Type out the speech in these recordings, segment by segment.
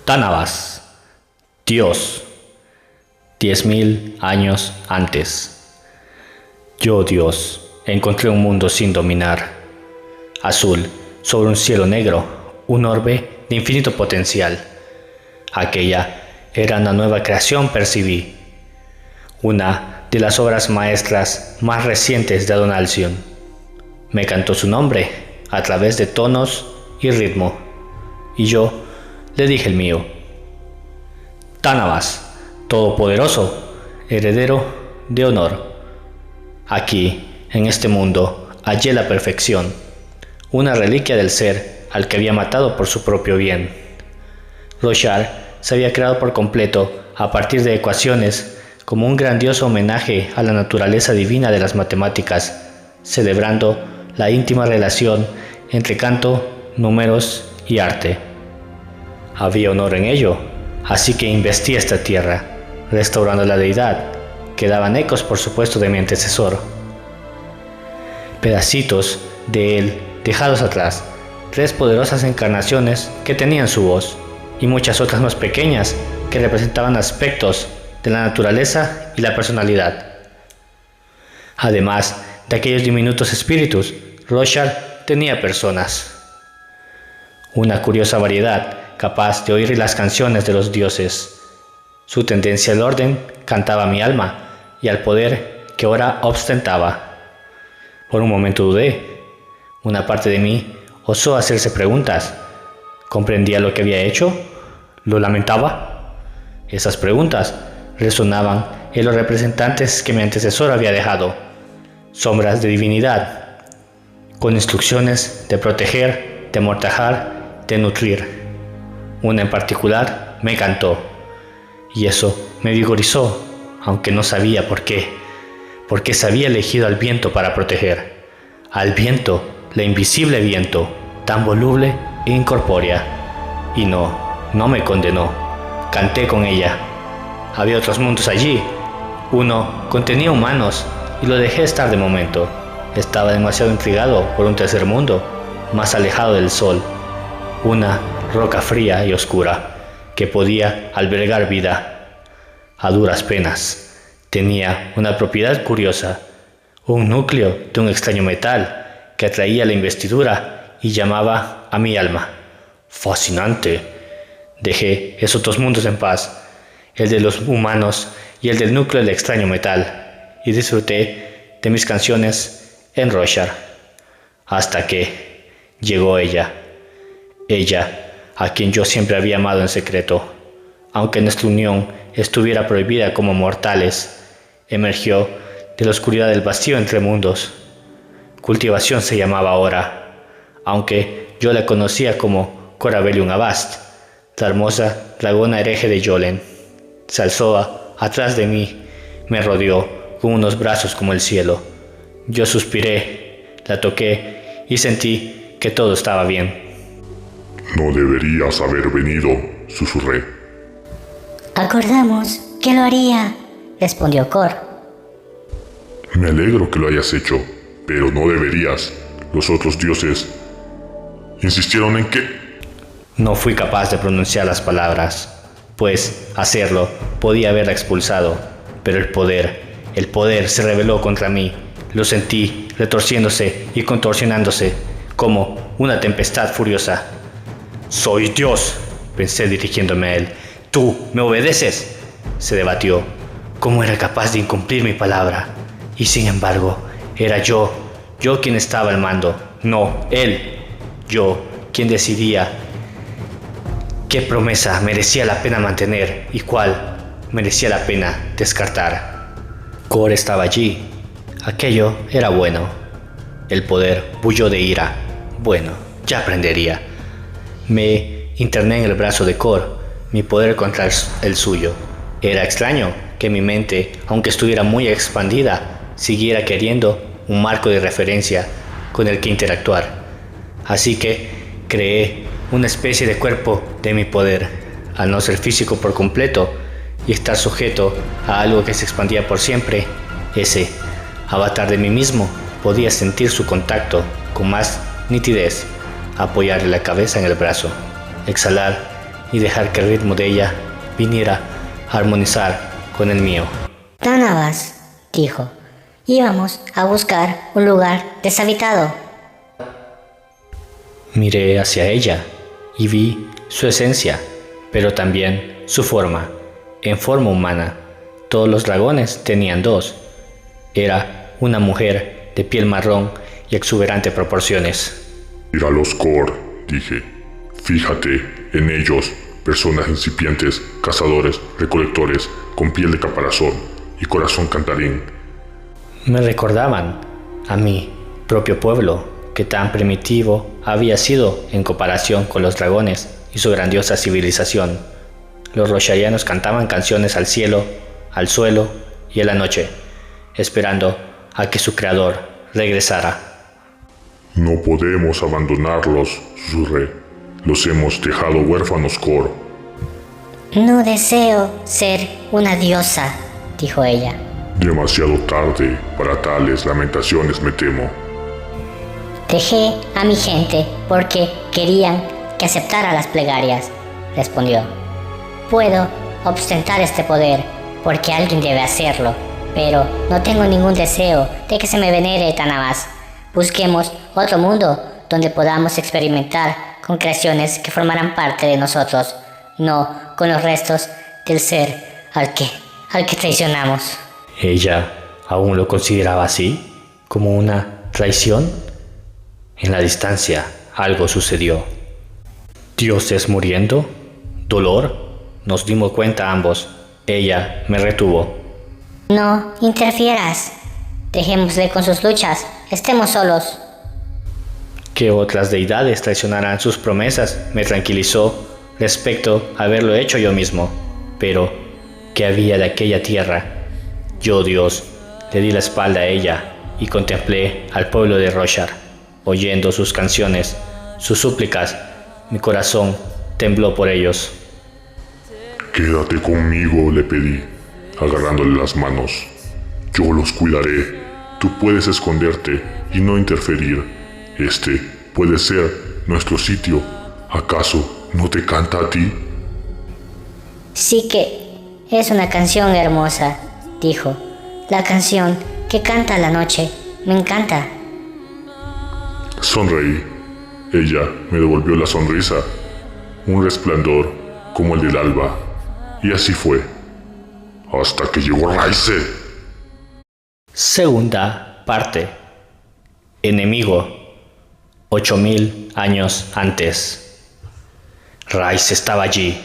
Tanavas, Dios, 10.000 años antes. Yo, Dios, encontré un mundo sin dominar, azul, sobre un cielo negro, un orbe de infinito potencial. Aquella era una nueva creación, percibí, una de las obras maestras más recientes de Adon Alcyon. Me cantó su nombre a través de tonos y ritmo, y yo le dije el mío. Tanavas, todopoderoso, heredero de honor. Aquí, en este mundo, hallé la perfección, una reliquia del ser al que había matado por su propio bien. Roshar se había creado por completo a partir de ecuaciones como un grandioso homenaje a la naturaleza divina de las matemáticas, celebrando la íntima relación entre canto, números y arte. Había honor en ello, así que investí esta tierra, restaurando la deidad. Quedaban ecos, por supuesto, de mi antecesor. Pedacitos de él dejados atrás, 3 poderosas encarnaciones que tenían su voz, y muchas otras más pequeñas que representaban aspectos de la naturaleza y la personalidad. Además de aquellos diminutos espíritus, Roshar tenía personas. Una curiosa variedad capaz de oír las canciones de los dioses. Su tendencia al orden cantaba a mi alma y al poder que ahora ostentaba. Por un momento dudé. Una parte de mí osó hacerse preguntas. ¿Comprendía lo que había hecho? ¿Lo lamentaba? Esas preguntas resonaban en los representantes que mi antecesor había dejado, sombras de divinidad, con instrucciones de proteger, de amortajar, de nutrir. Una en particular me cantó, y eso me vigorizó, aunque no sabía por qué, porque se había elegido al viento para proteger, al viento, la invisible viento, tan voluble e incorpórea, y no me condenó. Canté con ella. Había otros mundos allí. Uno contenía humanos y lo dejé estar de momento. Estaba demasiado intrigado por un tercer mundo, más alejado del sol. Una roca fría y oscura que podía albergar vida. A duras penas. Tenía una propiedad curiosa, un núcleo de un extraño metal que atraía la investidura y llamaba a mi alma. Fascinante. Dejé esos 2 mundos en paz, el de los humanos y el del núcleo del extraño metal, y disfruté de mis canciones en Roshar, hasta que llegó ella, a quien yo siempre había amado en secreto, aunque nuestra unión estuviera prohibida como mortales. Emergió de la oscuridad del vacío entre mundos. Cultivación se llamaba ahora, aunque yo la conocía como Corabellium Avast, la hermosa dragona hereje de Yolen. Se alzó atrás de mí, me rodeó con unos brazos como el cielo. Yo suspiré, la toqué y sentí que todo estaba bien. No deberías haber venido, susurré. Acordamos que lo haría, respondió Cor. Me alegro que lo hayas hecho, pero no deberías. Los otros dioses insistieron en que... No fui capaz de pronunciar las palabras, pues hacerlo podía haberla expulsado, pero el poder se rebeló contra mí. Lo sentí retorciéndose y contorsionándose como una tempestad furiosa. «Soy Dios», pensé dirigiéndome a él. «¿Tú me obedeces?». Se debatió. ¿Cómo era capaz de incumplir mi palabra? Y sin embargo, era yo quien estaba al mando, no él. Yo quien decidía qué promesa merecía la pena mantener y cuál merecía la pena descartar. Cor estaba allí. Aquello era bueno. El poder bulló de ira. Bueno, ya aprendería. Me interné en el brazo de Cor, mi poder contra el suyo. Era extraño que mi mente, aunque estuviera muy expandida, siguiera queriendo un marco de referencia con el que interactuar. Así que creé una especie de cuerpo de mi poder, al no ser físico por completo y estar sujeto a algo que se expandía por siempre. Ese avatar de mí mismo podía sentir su contacto con más nitidez, apoyarle la cabeza en el brazo, exhalar y dejar que el ritmo de ella viniera a armonizar con el mío. Tanabas, dijo, íbamos a buscar un lugar deshabitado. Miré hacia ella y vi su esencia, pero también su forma, en forma humana. Todos los dragones tenían dos. Era una mujer de piel marrón y exuberante proporciones. Míralos, Kor, dije. Fíjate en ellos, personas incipientes, cazadores, recolectores, con piel de caparazón y corazón cantarín. Me recordaban a mi propio pueblo, que tan primitivo había sido en comparación con los dragones y su grandiosa civilización. Los rosharianos cantaban canciones al cielo, al suelo y a la noche, esperando a que su creador regresara. No podemos abandonarlos, susurré. Los hemos dejado huérfanos, Kor. No deseo ser una diosa, dijo ella. Demasiado tarde para tales lamentaciones, me temo. Dejé a mi gente porque querían que aceptara las plegarias, respondió. Puedo ostentar este poder porque alguien debe hacerlo, pero no tengo ningún deseo de que se me venere Tanabas. Busquemos otro mundo donde podamos experimentar con creaciones que formarán parte de nosotros, no con los restos del ser al que traicionamos. ¿Ella aún lo consideraba así, como una traición? En la distancia algo sucedió. ¿Dioses muriendo? ¿Dolor? Nos dimos cuenta ambos. Ella me retuvo. No interfieras. Dejémosle con sus luchas. Estemos solos. Que otras deidades traicionarán sus promesas me tranquilizó respecto a haberlo hecho yo mismo. Pero, ¿qué había de aquella tierra? Yo, Dios, le di la espalda a ella y contemplé al pueblo de Roshar. Oyendo sus canciones, sus súplicas, mi corazón tembló por ellos. Quédate conmigo, le pedí, agarrándole las manos. Yo los cuidaré. Tú puedes esconderte y no interferir. Este puede ser nuestro sitio. ¿Acaso no te canta a ti? Sí que es una canción hermosa, dijo. La canción que canta la noche. Me encanta. Sonreí. Ella me devolvió la sonrisa, un resplandor como el del alba. Y así fue, hasta que llegó Raize. Segunda parte. Enemigo. 8000 años antes. Raize estaba allí.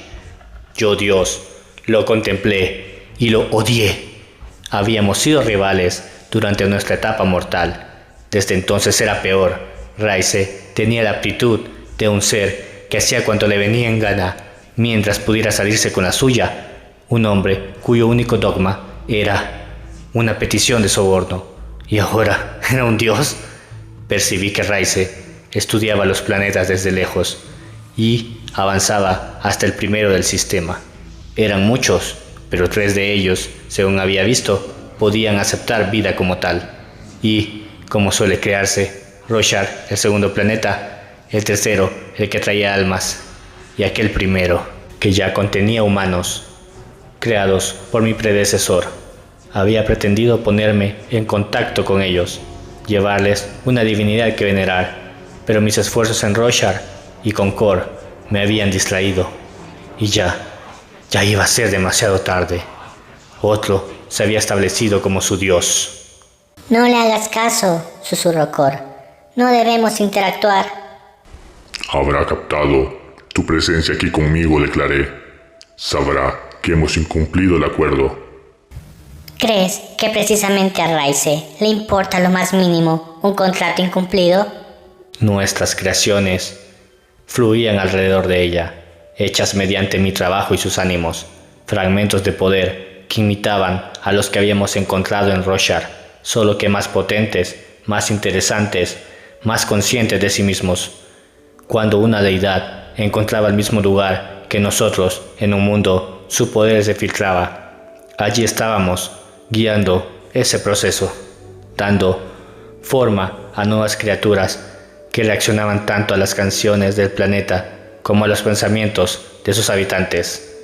Yo, Dios, lo contemplé y lo odié. Habíamos sido rivales durante nuestra etapa mortal. Desde entonces era peor. Raize tenía la aptitud de un ser que hacía cuanto le venía en gana, mientras pudiera salirse con la suya. Un hombre cuyo único dogma era una petición de soborno. ¿Y ahora era un dios? Percibí que Raize estudiaba los planetas desde lejos y avanzaba hasta el primero del sistema. Eran muchos, pero 3 de ellos, según había visto, podían aceptar vida como tal. Y, como suele crearse, Roshar, el segundo planeta, el tercero, el que traía almas, y aquel primero, que ya contenía humanos, creados por mi predecesor. Había pretendido ponerme en contacto con ellos, llevarles una divinidad que venerar, pero mis esfuerzos en Roshar y con Kor me habían distraído, y ya iba a ser demasiado tarde. Otro se había establecido como su dios. No le hagas caso, susurró Kor. No debemos interactuar. Habrá captado tu presencia aquí conmigo, declaré. Sabrá que hemos incumplido el acuerdo. ¿Crees que precisamente a Raize le importa lo más mínimo un contrato incumplido? Nuestras creaciones fluían alrededor de ella, hechas mediante mi trabajo y sus ánimos, fragmentos de poder que imitaban a los que habíamos encontrado en Roshar, solo que más potentes, más interesantes, más conscientes de sí mismos. Cuando una deidad encontraba el mismo lugar que nosotros en un mundo, su poder se filtraba. Allí estábamos, guiando ese proceso, dando forma a nuevas criaturas que reaccionaban tanto a las canciones del planeta como a los pensamientos de sus habitantes.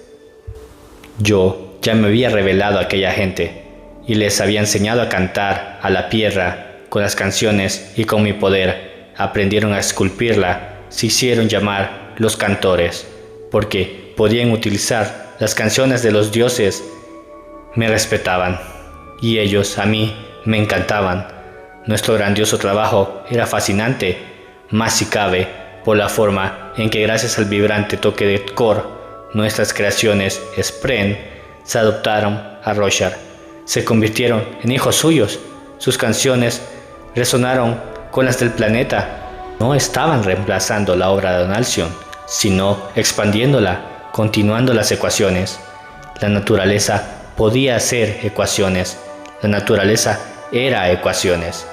Yo ya me había revelado a aquella gente y les había enseñado a cantar a la piedra con las canciones, y con mi poder aprendieron a esculpirla. Se hicieron llamar los cantores, porque podían utilizar las canciones de los dioses. Me respetaban, y ellos a mí me encantaban. Nuestro grandioso trabajo era fascinante, más si cabe, por la forma en que, gracias al vibrante toque de Kor, nuestras creaciones Spren se adoptaron a Roshar, se convirtieron en hijos suyos. Sus canciones resonaron con las del planeta. No estaban reemplazando la obra de Don Alcyone, sino expandiéndola, continuando las ecuaciones. La naturaleza podía hacer ecuaciones. La naturaleza era ecuaciones.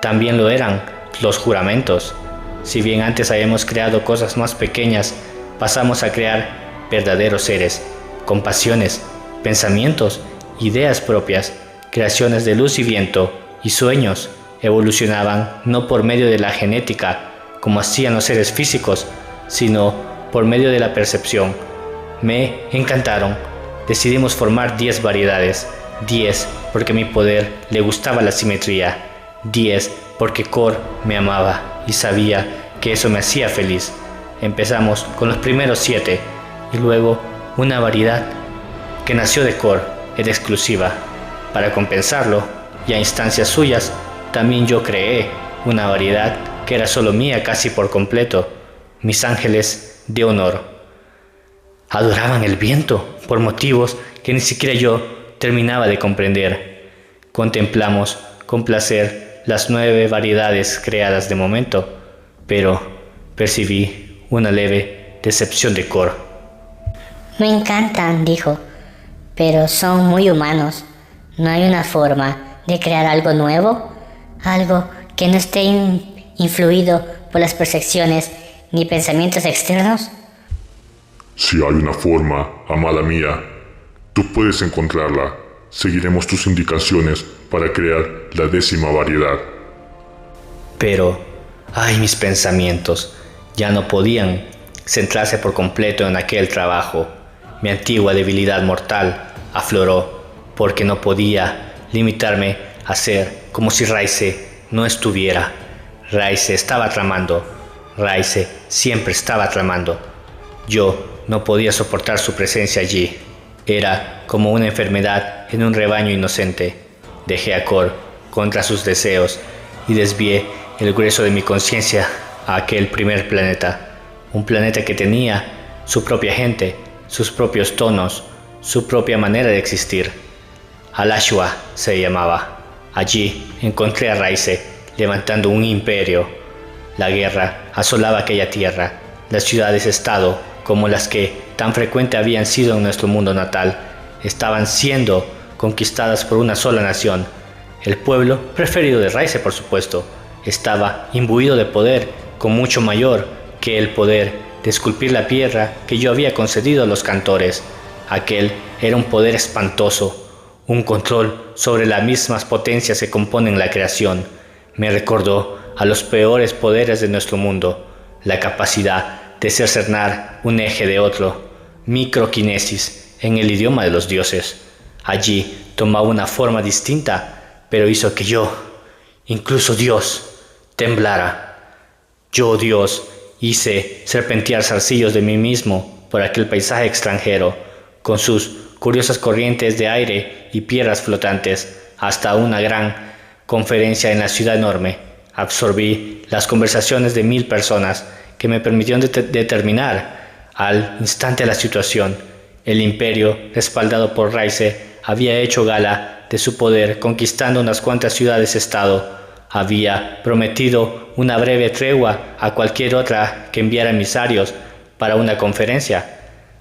También lo eran los juramentos. Si bien antes habíamos creado cosas más pequeñas, pasamos a crear verdaderos seres, con pasiones, pensamientos, ideas propias, creaciones de luz y viento y sueños. Evolucionaban no por medio de la genética, como hacían los seres físicos, sino por medio de la percepción. Me encantaron. Decidimos formar 10 variedades. 10 porque mi poder le gustaba la simetría. 10 porque Kor me amaba y sabía que eso me hacía feliz. Empezamos con los primeros 7 y luego una variedad que nació de Kor era exclusiva. Para compensarlo, y a instancias suyas, también yo creé una variedad que era solo mía casi por completo: mis ángeles de honor. Adoraban el viento por motivos que ni siquiera yo terminaba de comprender. Contemplamos con placer las 9 variedades creadas de momento, pero percibí una leve decepción de Kor. Me encantan, dijo, pero son muy humanos. ¿No hay una forma de crear algo nuevo? Algo que no esté influido por las percepciones ni pensamientos externos. Si hay una forma, amada mía, tú puedes encontrarla. Seguiremos tus indicaciones para crear la 10ª variedad. Pero, ay, mis pensamientos ya no podían centrarse por completo en aquel trabajo. Mi antigua debilidad mortal afloró, porque no podía limitarme a ser como si Raize no estuviera. Raize estaba tramando. Raize siempre estaba tramando. Yo no podía soportar su presencia allí. Era como una enfermedad en un rebaño inocente. Dejé a Kor contra sus deseos y desvié el grueso de mi conciencia a aquel primer planeta. Un planeta que tenía su propia gente, sus propios tonos, su propia manera de existir. Alashua se llamaba. Allí encontré a Raize levantando un imperio. La guerra asolaba aquella tierra. Las ciudades-estado, como las que tan frecuente habían sido en nuestro mundo natal, estaban siendo conquistadas por una sola nación. El pueblo, preferido de Raize por supuesto, estaba imbuido de poder, con mucho mayor que el poder de esculpir la piedra que yo había concedido a los cantores. Aquel era un poder espantoso, un control sobre las mismas potencias que componen la creación. Me recordó a los peores poderes de nuestro mundo, la capacidad de cercenar un eje de otro, microquinesis en el idioma de los dioses. Allí tomaba una forma distinta, pero hizo que yo, incluso Dios, temblara. Yo, Dios, hice serpentear zarcillos de mí mismo por aquel paisaje extranjero, con sus curiosas corrientes de aire y piedras flotantes, hasta una gran conferencia en la ciudad enorme. Absorbí las conversaciones de 1000 personas que me permitieron determinar al instante la situación. El imperio, respaldado por Raize, había hecho gala de su poder conquistando unas cuantas ciudades-estado. Había prometido una breve tregua a cualquier otra que enviara emisarios para una conferencia.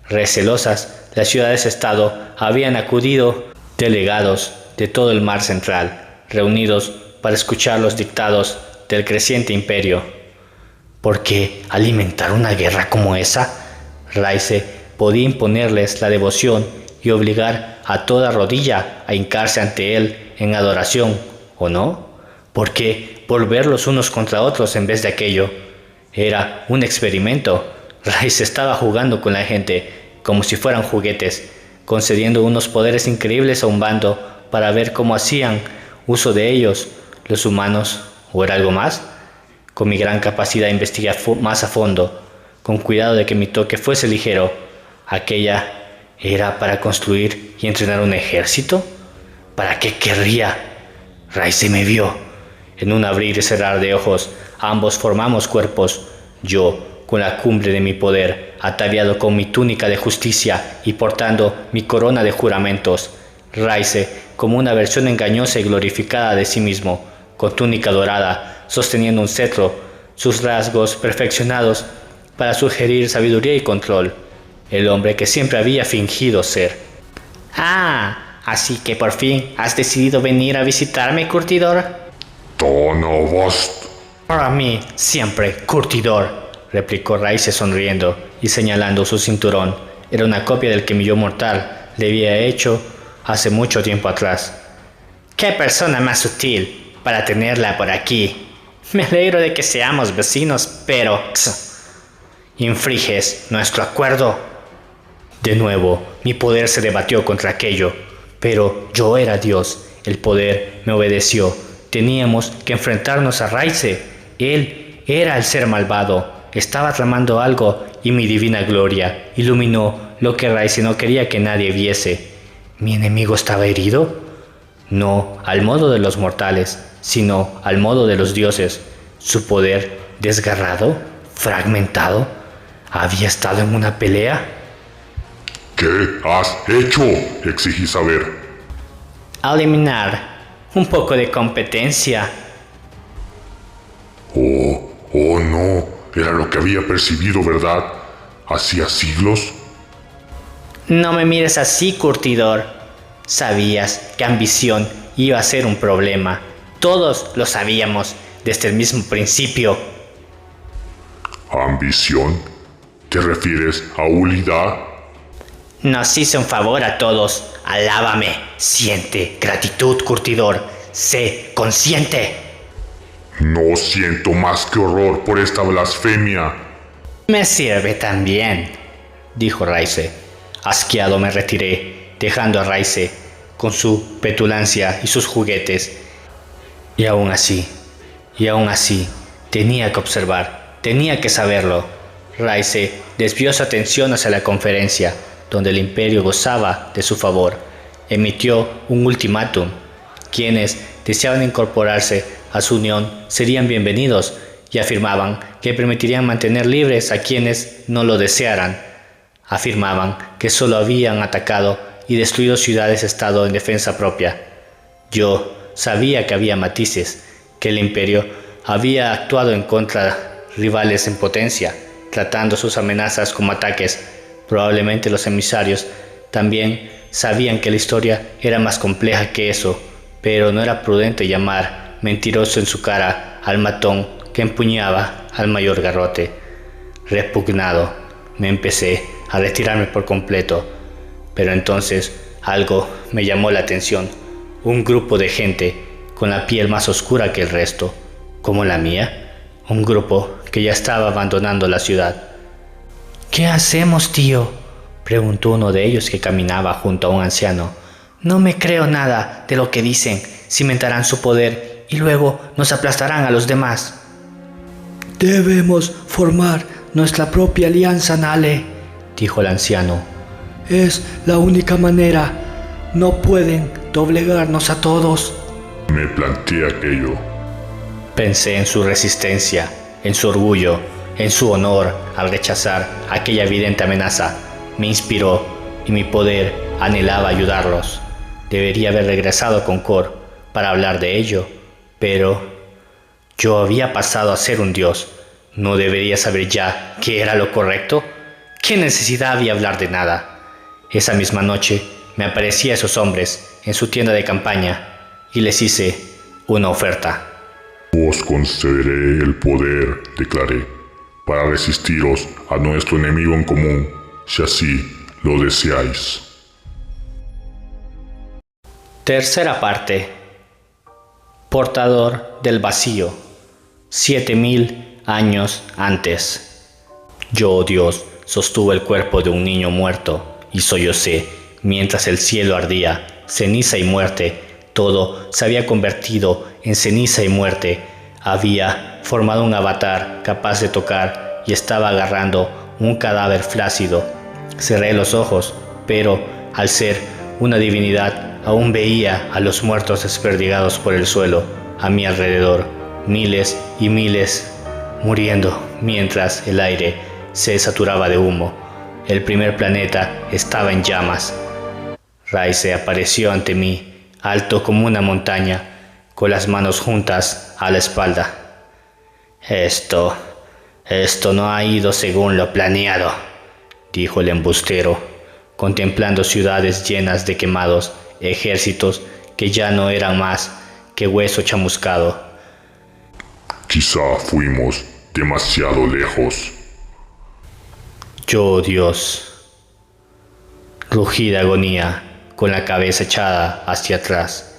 Recelosas, las ciudades-estado habían acudido delegados de todo el mar central, reunidos para escuchar los dictados del creciente imperio. ¿Por qué alimentar una guerra como esa? Raize podía imponerles la devoción y obligar a toda rodilla a hincarse ante él en adoración, ¿o no? ¿Por qué volverlos unos contra otros en vez de aquello? Era un experimento. Raice estaba jugando con la gente como si fueran juguetes, concediendo unos poderes increíbles a un bando para ver cómo hacían uso de ellos los humanos, o era algo más. Con mi gran capacidad investigué más a fondo, con cuidado de que mi toque fuese ligero. ¿Aquella era para construir y entrenar un ejército? ¿Para qué querría? Raice me vio. En un abrir y cerrar de ojos, ambos formamos cuerpos. Yo, con la cumbre de mi poder, ataviado con mi túnica de justicia y portando mi corona de juramentos. Raice, como una versión engañosa y glorificada de sí mismo, con túnica dorada, sosteniendo un cetro, sus rasgos perfeccionados para sugerir sabiduría y control. El hombre que siempre había fingido ser. Así que por fin has decidido venir a visitarme, curtidor. Tonavast. Para mí, siempre, curtidor, replicó Raice sonriendo y señalando su cinturón. Era una copia del que mi yo mortal le había hecho hace mucho tiempo atrás. ¡Qué persona más sutil para tenerla por aquí! Me alegro de que seamos vecinos, pero... ¿infringes nuestro acuerdo? De nuevo, mi poder se debatió contra aquello, pero yo era Dios. El poder me obedeció. Teníamos que enfrentarnos a Raice. Él era el ser malvado. Estaba tramando algo y mi divina gloria iluminó lo que Raice no quería que nadie viese. ¿Mi enemigo estaba herido? No al modo de los mortales, sino al modo de los dioses. Su poder desgarrado, fragmentado, ¿había estado en una pelea? ¿Qué has hecho? Exigí saber. Eliminar un poco de competencia. Oh no, era lo que había percibido, ¿verdad? ¿Hacía siglos? No me mires así, curtidor. Sabías que ambición iba a ser un problema. Todos lo sabíamos desde el mismo principio. ¿Ambición? ¿Te refieres a Ulida? Nos hice un favor a todos. Alábame. Siente gratitud, curtidor. Sé consciente. No siento más que horror por esta blasfemia. Me sirve también, dijo Raice. Asqueado me retiré, dejando a Raice con su petulancia y sus juguetes. Y aún así, tenía que observar, tenía que saberlo. Raice desvió su atención hacia la conferencia, donde el imperio gozaba de su favor. Emitió un ultimátum. Quienes deseaban incorporarse a su unión serían bienvenidos y afirmaban que permitirían mantener libres a quienes no lo desearan. Afirmaban que solo habían atacado y destruido ciudades-estado en defensa propia. Yo sabía que había matices, que el imperio había actuado en contra de rivales en potencia, tratando sus amenazas como ataques. Probablemente los emisarios también sabían que la historia era más compleja que eso, pero no era prudente llamar mentiroso en su cara al matón que empuñaba al mayor garrote. Repugnado, me empecé a retirarme por completo, pero entonces algo me llamó la atención. Un grupo de gente con la piel más oscura que el resto, como la mía, un grupo que ya estaba abandonando la ciudad. ¿Qué hacemos, tío?, preguntó uno de ellos que caminaba junto a un anciano. No me creo nada de lo que dicen. Cimentarán su poder y luego nos aplastarán a los demás. Debemos formar nuestra propia alianza, Nale, dijo el anciano. Es la única manera. No pueden doblegarnos a todos. Me planteé aquello. Pensé en su resistencia, en su orgullo, en su honor al rechazar aquella evidente amenaza. Me inspiró y mi poder anhelaba ayudarlos. Debería haber regresado con Kor para hablar de ello, pero yo había pasado a ser un dios. ¿No debería saber ya qué era lo correcto? ¿Qué necesidad había hablar de nada? Esa misma noche me aparecí a esos hombres en su tienda de campaña y les hice una oferta. Os concederé el poder, declaré, para resistiros a nuestro enemigo en común, si así lo deseáis. Tercera parte. Portador del vacío. 7000 años antes. Yo, Dios, sostuve el cuerpo de un niño muerto y sollocé mientras el cielo ardía, ceniza y muerte. Todo se había convertido en ceniza y muerte. Había formado un avatar capaz de tocar y estaba agarrando un cadáver flácido. Cerré los ojos, pero al ser una divinidad aún veía a los muertos desperdigados por el suelo a mi alrededor, miles y miles muriendo mientras el aire se saturaba de humo. El primer planeta estaba en llamas. Raize apareció ante mí, alto como una montaña, con las manos juntas a la espalda. Esto no ha ido según lo planeado, dijo el embustero, contemplando ciudades llenas de quemados, ejércitos que ya no eran más que hueso chamuscado. Quizá fuimos demasiado lejos. Yo, Dios, rugí de agonía, con la cabeza echada hacia atrás.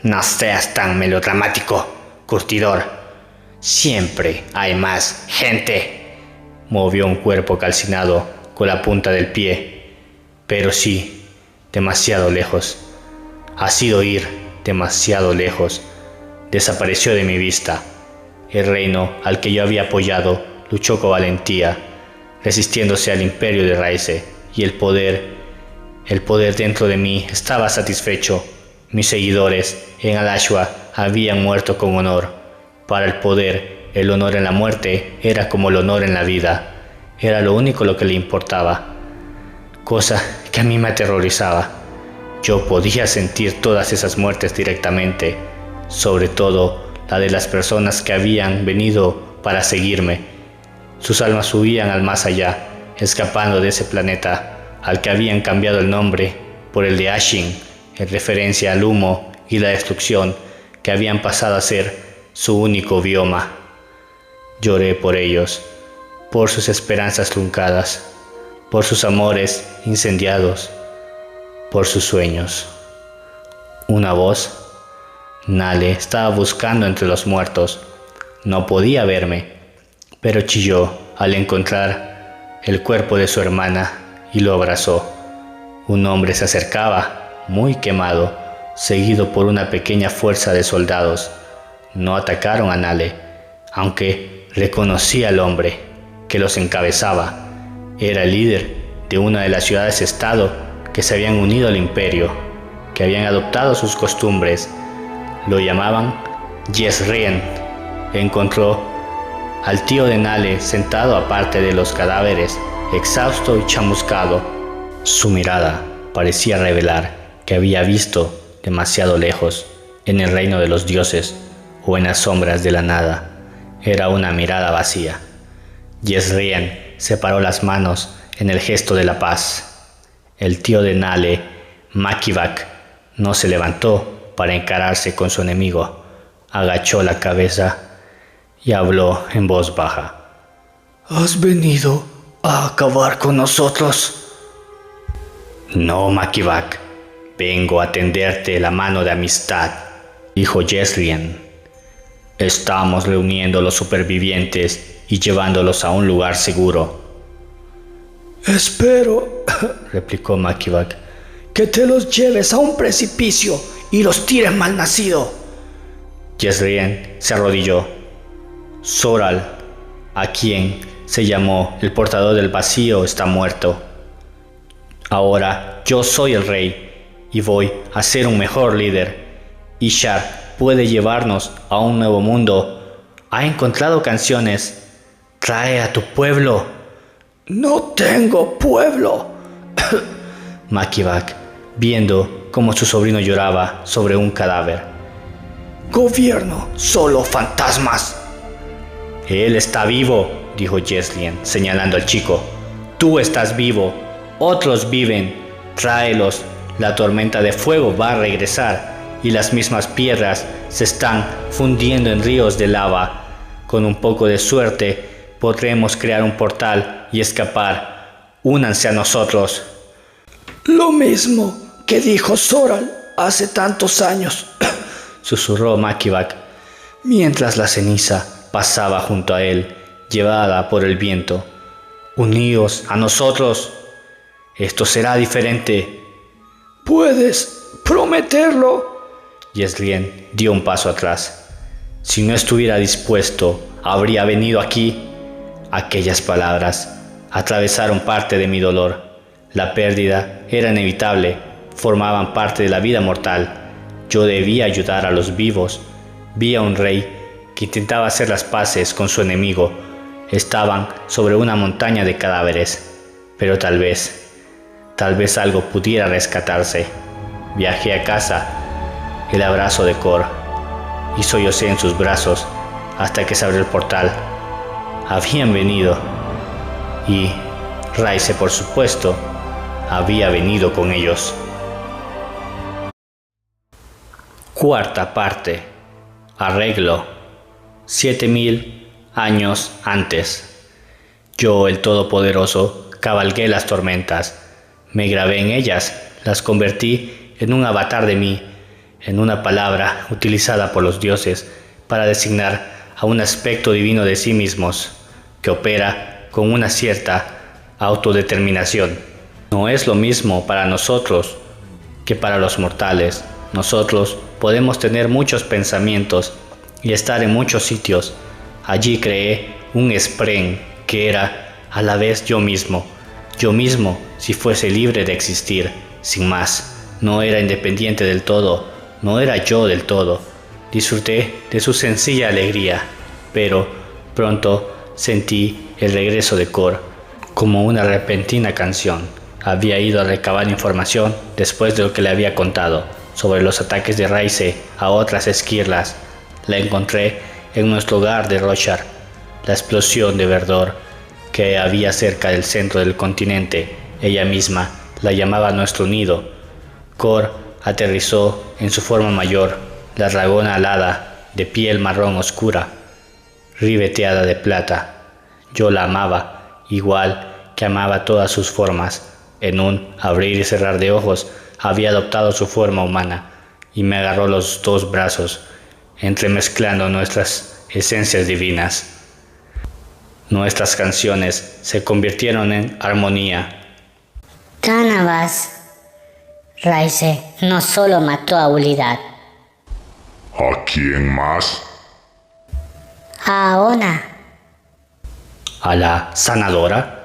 No seas tan melodramático, curtidor. Siempre hay más gente. Movió un cuerpo calcinado con la punta del pie. Pero sí, demasiado lejos. Ha sido ir demasiado lejos. Desapareció de mi vista. El reino al que yo había apoyado luchó con valentía, resistiéndose al imperio de Raize, y el poder dentro de mí estaba satisfecho. Mis seguidores en Alashua habían muerto con honor. Para el poder, el honor en la muerte era como el honor en la vida. Era lo único lo que le importaba, cosa que a mí me aterrorizaba. Yo podía sentir todas esas muertes directamente, sobre todo la de las personas que habían venido para seguirme. Sus almas subían al más allá, escapando de ese planeta al que habían cambiado el nombre por el de Ashin, en referencia al humo y la destrucción que habían pasado a ser su único bioma. Lloré por ellos, por sus esperanzas truncadas, por sus amores incendiados, por sus sueños. Una voz, Nale, estaba buscando entre los muertos. No podía verme, pero chilló al encontrar el cuerpo de su hermana y lo abrazó. Un hombre se acercaba, muy quemado, seguido por una pequeña fuerza de soldados. No atacaron a Nale, aunque reconocí al hombre que los encabezaba. Era el líder de una de las ciudades-estado que se habían unido al imperio, que habían adoptado sus costumbres. Lo llamaban Jezrien. Encontró al tío de Nale sentado aparte de los cadáveres, exhausto y chamuscado. Su mirada parecía revelar que había visto demasiado lejos, en el reino de los dioses o en las sombras de la nada. Era una mirada vacía. Jezrien separó las manos en el gesto de la paz. El tío de Nale, Makivak, no se levantó para encararse con su enemigo. Agachó la cabeza y habló en voz baja. ¿Has venido a acabar con nosotros? No, Makivak. Vengo a tenderte la mano de amistad, dijo Jezrien. Estamos reuniendo los supervivientes y llevándolos a un lugar seguro. Espero, replicó Makivak, que te los lleves a un precipicio y los tires malnacido. Jezrien se arrodilló. Zoral, a quien se llamó el portador del vacío, está muerto. Ahora yo soy el rey y voy a ser un mejor líder. Ishar puede llevarnos a un nuevo mundo. Ha encontrado canciones. Trae a tu pueblo. No tengo pueblo. Makivak, viendo cómo su sobrino lloraba sobre un cadáver. Gobierno solo fantasmas. Él está vivo, dijo Jezrien, señalando al chico. Tú estás vivo. Otros viven. Tráelos. La tormenta de fuego va a regresar y las mismas piedras se están fundiendo en ríos de lava. Con un poco de suerte podremos crear un portal y escapar. Únanse a nosotros. Lo mismo que dijo Zoral hace tantos años, susurró Makivak, mientras la ceniza pasaba junto a él, llevada por el viento. Uníos a nosotros. Esto será diferente. ¿Puedes prometerlo? Yezrien dio un paso atrás. Si no estuviera dispuesto, habría venido aquí. Aquellas palabras atravesaron parte de mi dolor. La pérdida era inevitable, formaban parte de la vida mortal. Yo debía ayudar a los vivos. Vi a un rey que intentaba hacer las paces con su enemigo. Estaban sobre una montaña de cadáveres, pero tal vez algo pudiera rescatarse. Viajé a casa, el abrazo de Kor, y sollocé en sus brazos hasta que se abrió el portal. Habían venido, y Raize, por supuesto, había venido con ellos. Cuarta parte. Arreglo. 7000 años antes. Yo, el Todopoderoso, cabalgué las tormentas. Me grabé en ellas, las convertí en un avatar de mí, en una palabra utilizada por los dioses para designar a un aspecto divino de sí mismos, que opera con una cierta autodeterminación. No es lo mismo para nosotros que para los mortales. Nosotros podemos tener muchos pensamientos y estar en muchos sitios. Allí creé un Spren que era a la vez yo mismo si fuese libre de existir, sin más. No era independiente del todo, no era yo del todo. Disfruté de su sencilla alegría, pero pronto sentí el regreso de Kor como una repentina canción. Había ido a recabar información después de lo que le había contado sobre los ataques de Raize a otras esquirlas. La encontré en nuestro hogar de Roshar, la explosión de verdor que había cerca del centro del continente. Ella misma la llamaba nuestro nido. Kor aterrizó en su forma mayor, la dragona alada de piel marrón oscura, ribeteada de plata. Yo la amaba, igual que amaba todas sus formas. En un abrir y cerrar de ojos había adoptado su forma humana y me agarró los dos brazos, entremezclando nuestras esencias divinas. Nuestras canciones se convirtieron en armonía. Tanavas. Raize no solo mató a Ulidat. ¿A quién más? A Ona. A la sanadora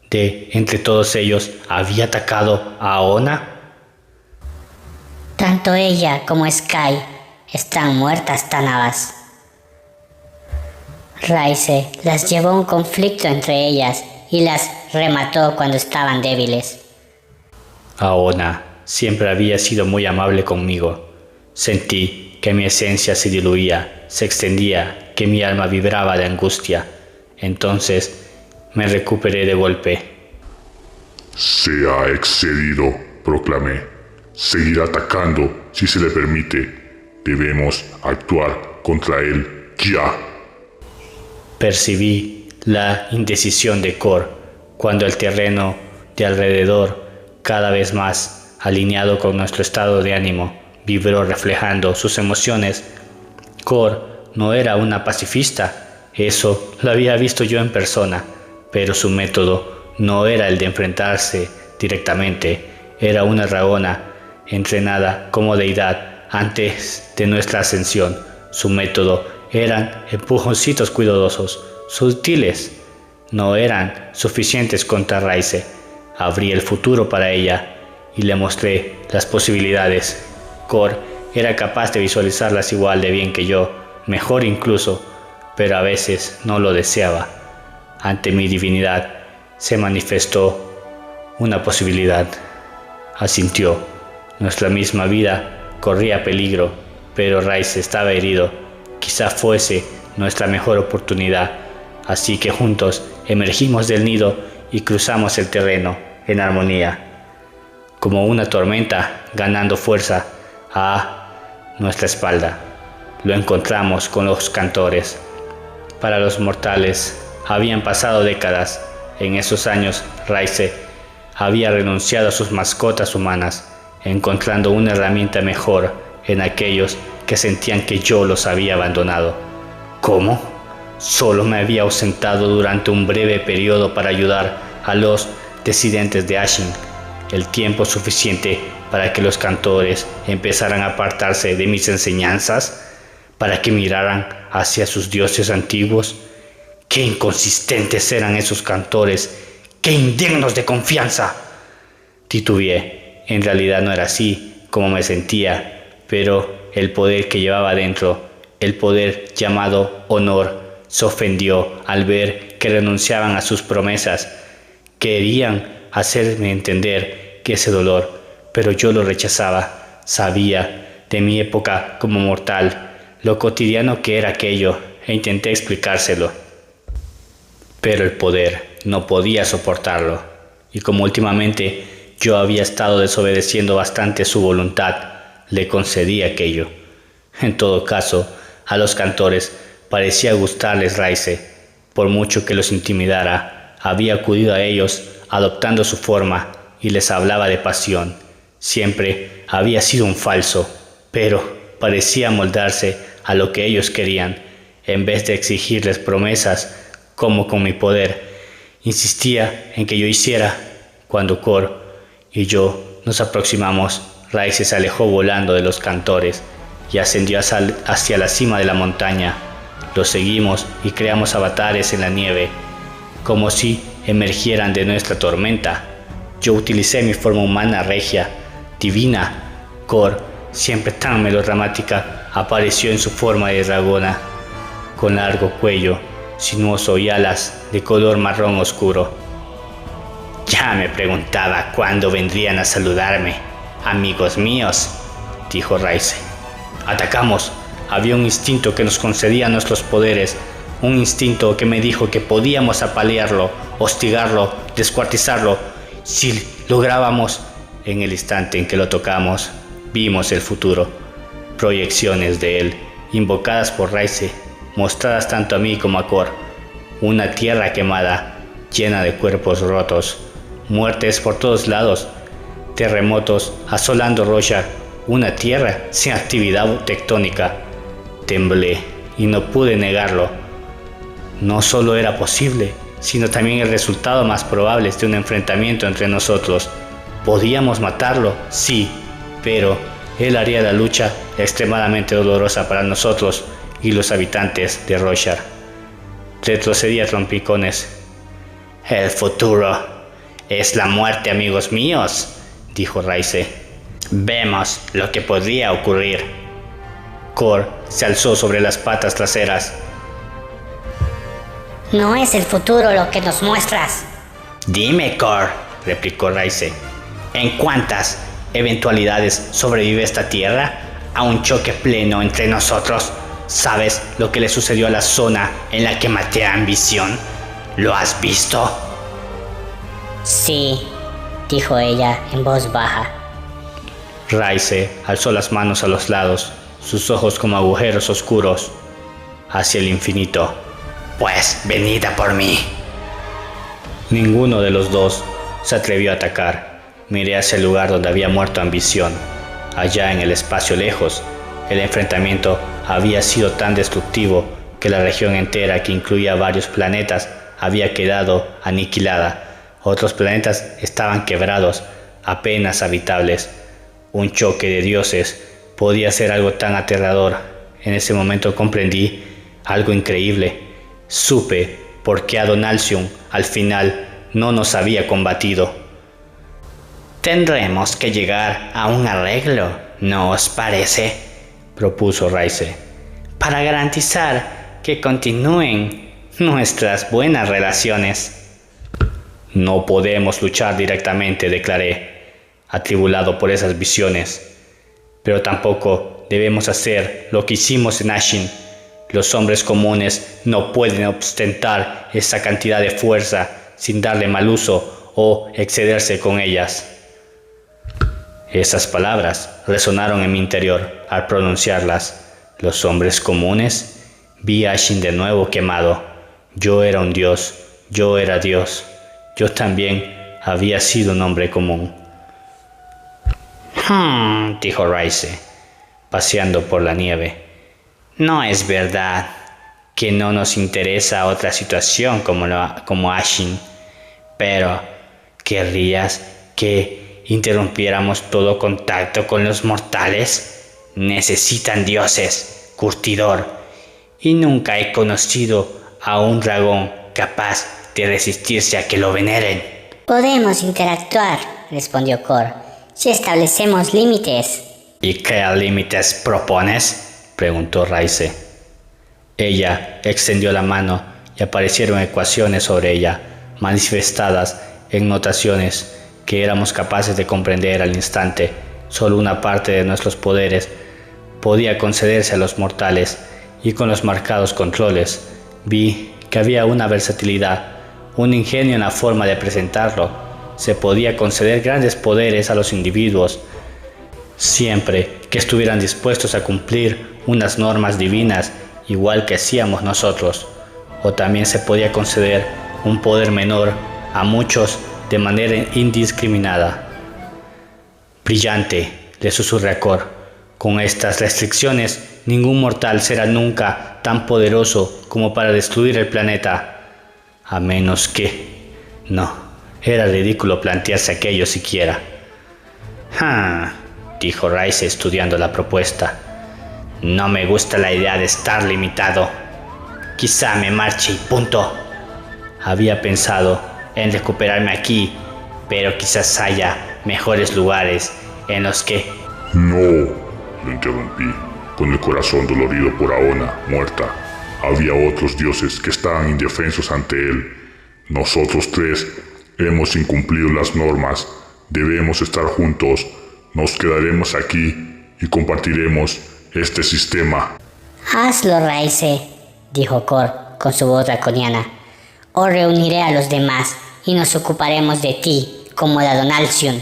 de entre todos ellos había atacado a Ona. Tanto ella como Sky están muertas, Tanavas. Raize las llevó a un conflicto entre ellas y las remató cuando estaban débiles. Ona siempre había sido muy amable conmigo. Sentí que mi esencia se diluía, se extendía, que mi alma vibraba de angustia. Entonces me recuperé de golpe. Se ha excedido, proclamé. Seguirá atacando si se le permite. Debemos actuar contra él ya. Percibí la indecisión de Kor cuando el terreno de alrededor, cada vez más alineado con nuestro estado de ánimo, vibró reflejando sus emociones. Kor no era una pacifista, eso lo había visto yo en persona, pero su método no era el de enfrentarse directamente. Era una dragona entrenada como deidad antes de nuestra ascensión. Su método eran empujoncitos cuidadosos, sutiles. No eran suficientes contra Raize. Abrí el futuro para ella y le mostré las posibilidades. Kor era capaz de visualizarlas igual de bien que yo, mejor incluso, pero a veces no lo deseaba. Ante mi divinidad se manifestó una posibilidad. Asintió. Nuestra misma vida corría peligro, pero Raize estaba herido. Quizá fuese nuestra mejor oportunidad, así que juntos emergimos del nido y cruzamos el terreno en armonía, como una tormenta ganando fuerza a nuestra espalda. Lo encontramos con los cantores. Para los mortales habían pasado décadas. En esos años Raize había renunciado a sus mascotas humanas, encontrando una herramienta mejor en aquellos que sentían que yo los había abandonado. ¿Cómo? Solo me había ausentado durante un breve periodo para ayudar a los disidentes de Ashin, el tiempo suficiente para que los cantores empezaran a apartarse de mis enseñanzas, para que miraran hacia sus dioses antiguos. ¡Qué inconsistentes eran esos cantores! ¡Qué indignos de confianza! Titubeé. En realidad no era así como me sentía, pero el poder que llevaba dentro, el poder llamado honor, se ofendió al ver que renunciaban a sus promesas. Querían hacerme entender que ese dolor, pero yo lo rechazaba. Sabía de mi época como mortal lo cotidiano que era aquello e intenté explicárselo. Pero el poder no podía soportarlo, y como últimamente yo había estado desobedeciendo bastante su voluntad, le concedí aquello. En todo caso, a los cantores parecía gustarles Raize. Por mucho que los intimidara, había acudido a ellos adoptando su forma y les hablaba de pasión. Siempre había sido un falso, pero parecía moldarse a lo que ellos querían, en vez de exigirles promesas como con mi poder. Insistía en que yo hiciera. Cuando Kor y yo nos aproximamos, Raize se alejó volando de los cantores y ascendió hacia la cima de la montaña. Lo seguimos y creamos avatares en la nieve, como si emergieran de nuestra tormenta. Yo utilicé mi forma humana regia, divina. Kor, siempre tan melodramática, apareció en su forma de dragona, con largo cuello, sinuoso y alas de color marrón oscuro. Ya me preguntaba cuándo vendrían a saludarme, amigos míos, dijo Raize. Atacamos. Había un instinto que nos concedía nuestros poderes, un instinto que me dijo que podíamos apalearlo, hostigarlo, descuartizarlo, si lográbamos. En el instante en que lo tocamos, vimos el futuro, proyecciones de él, invocadas por Raize, mostradas tanto a mí como a Kor. Una tierra quemada, llena de cuerpos rotos, muertes por todos lados, terremotos asolando Roshar, una tierra sin actividad tectónica. Temblé y no pude negarlo. No solo era posible, sino también el resultado más probable de un enfrentamiento entre nosotros. Podíamos matarlo, sí, pero él haría la lucha extremadamente dolorosa para nosotros y los habitantes de Roshar. Retrocedí a trompicones. El futuro es la muerte, amigos míos, dijo Raize. Vemos lo que podría ocurrir. Kor se alzó sobre las patas traseras. No es el futuro lo que nos muestras. Dime, Kor, replicó Raize, ¿en cuántas eventualidades sobrevive esta tierra a un choque pleno entre nosotros? ¿Sabes lo que le sucedió a la zona en la que maté a Ambición? ¿Lo has visto? Sí, dijo ella en voz baja. Raize alzó las manos a los lados, sus ojos como agujeros oscuros, hacia el infinito. Pues venid a por mí. Ninguno de los dos se atrevió a atacar. Miré hacia el lugar donde había muerto Ambición. Allá en el espacio lejos, el enfrentamiento había sido tan destructivo que la región entera, que incluía varios planetas, había quedado aniquilada. Otros planetas estaban quebrados, apenas habitables. Un choque de dioses podía ser algo tan aterrador. En ese momento comprendí algo increíble. Supe por qué Adonalsium al final no nos había combatido. Tendremos que llegar a un arreglo, ¿no os parece?, propuso Raize, para garantizar que continúen nuestras buenas relaciones. No podemos luchar directamente, declaré, atribulado por esas visiones, pero tampoco debemos hacer lo que hicimos en Ashin. Los hombres comunes no pueden ostentar esa cantidad de fuerza sin darle mal uso o excederse con ellas. Esas palabras resonaron en mi interior al pronunciarlas. Los hombres comunes. Vi a Ashin de nuevo quemado. Yo era un dios, yo era Dios. Yo también había sido un hombre común. Dijo Raize, paseando por la nieve. No es verdad. que no nos interesa otra situación como Ashin, pero ¿querrías que interrumpiéramos todo contacto con los mortales? Necesitan dioses, curtidor, y nunca he conocido a un dragón capaz de resistirse a que lo veneren. Podemos interactuar, respondió Kor, si establecemos límites. ¿Y qué límites propones?, preguntó Raize. Ella extendió la mano y aparecieron ecuaciones sobre ella, manifestadas en notaciones que éramos capaces de comprender al instante. Solo una parte de nuestros poderes podía concederse a los mortales, y con los marcados controles vi que había una versatilidad, un ingenio en la forma de presentarlo. Se podía conceder grandes poderes a los individuos, siempre que estuvieran dispuestos a cumplir unas normas divinas, igual que hacíamos nosotros. O también se podía conceder un poder menor a muchos de manera indiscriminada. Brillante, le susurré a Kor. Con estas restricciones, ningún mortal será nunca tan poderoso como para destruir el planeta. A menos que... No, era ridículo plantearse aquello siquiera. Dijo Raize estudiando la propuesta. No me gusta la idea de estar limitado. Quizá me marche y punto. Había pensado en recuperarme aquí, pero quizás haya mejores lugares en los que... No, lo interrumpí, con el corazón dolorido por Aona, muerta. Había otros dioses que estaban indefensos ante él. Nosotros tres hemos incumplido las normas. Debemos estar juntos. Nos quedaremos aquí y compartiremos este sistema. Hazlo, Raize, dijo Kor con su voz draconiana, o reuniré a los demás y nos ocuparemos de ti como la Donalción.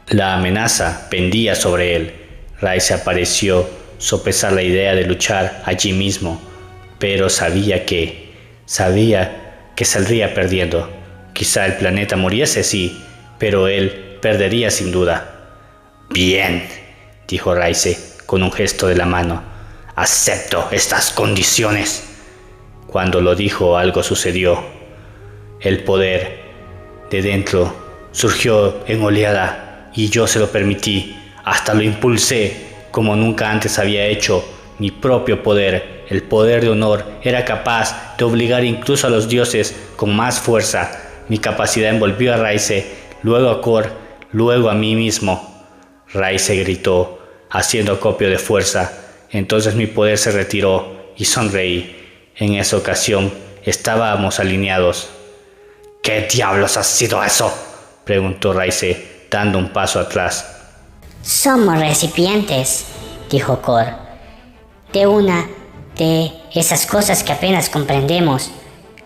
La amenaza pendía sobre él. Raize pareció sopesar la idea de luchar allí mismo, pero sabía que saldría perdiendo. Quizá el planeta muriese, sí, pero él perdería sin duda. Bien, dijo Raize con un gesto de la mano. Acepto estas condiciones. Cuando lo dijo, algo sucedió. El poder de dentro surgió en oleada y yo se lo permití. Hasta lo impulsé como nunca antes había hecho. Mi propio poder, el poder de honor, era capaz de obligar incluso a los dioses con más fuerza. Mi capacidad envolvió a Raize, luego a Kor, luego a mí mismo. Raize gritó, haciendo acopio de fuerza. Entonces mi poder se retiró y sonreí. En esa ocasión estábamos alineados. ¿Qué diablos ha sido eso?, preguntó Raize, dando un paso atrás. Somos recipientes, dijo Kor, de una de esas cosas que apenas comprendemos.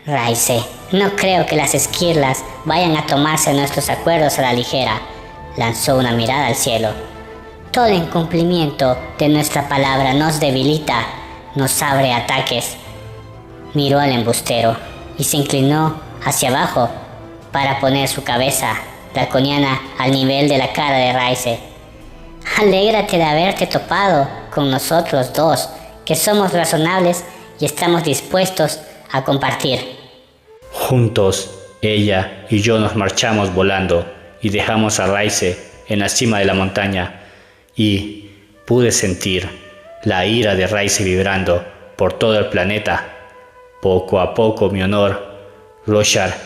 Raize, no creo que las esquirlas vayan a tomarse nuestros acuerdos a la ligera. Lanzó una mirada al cielo. Todo incumplimiento de nuestra palabra nos debilita, nos abre ataques. Miró al embustero y se inclinó hacia abajo para poner su cabeza draconiana al nivel de la cara de Raize. Alégrate de haberte topado con nosotros dos, que somos razonables y estamos dispuestos a compartir. Juntos, ella y yo nos marchamos volando y dejamos a Raize en la cima de la montaña, y pude sentir la ira de Raize vibrando por todo el planeta. Poco a poco mi honor, Roshar,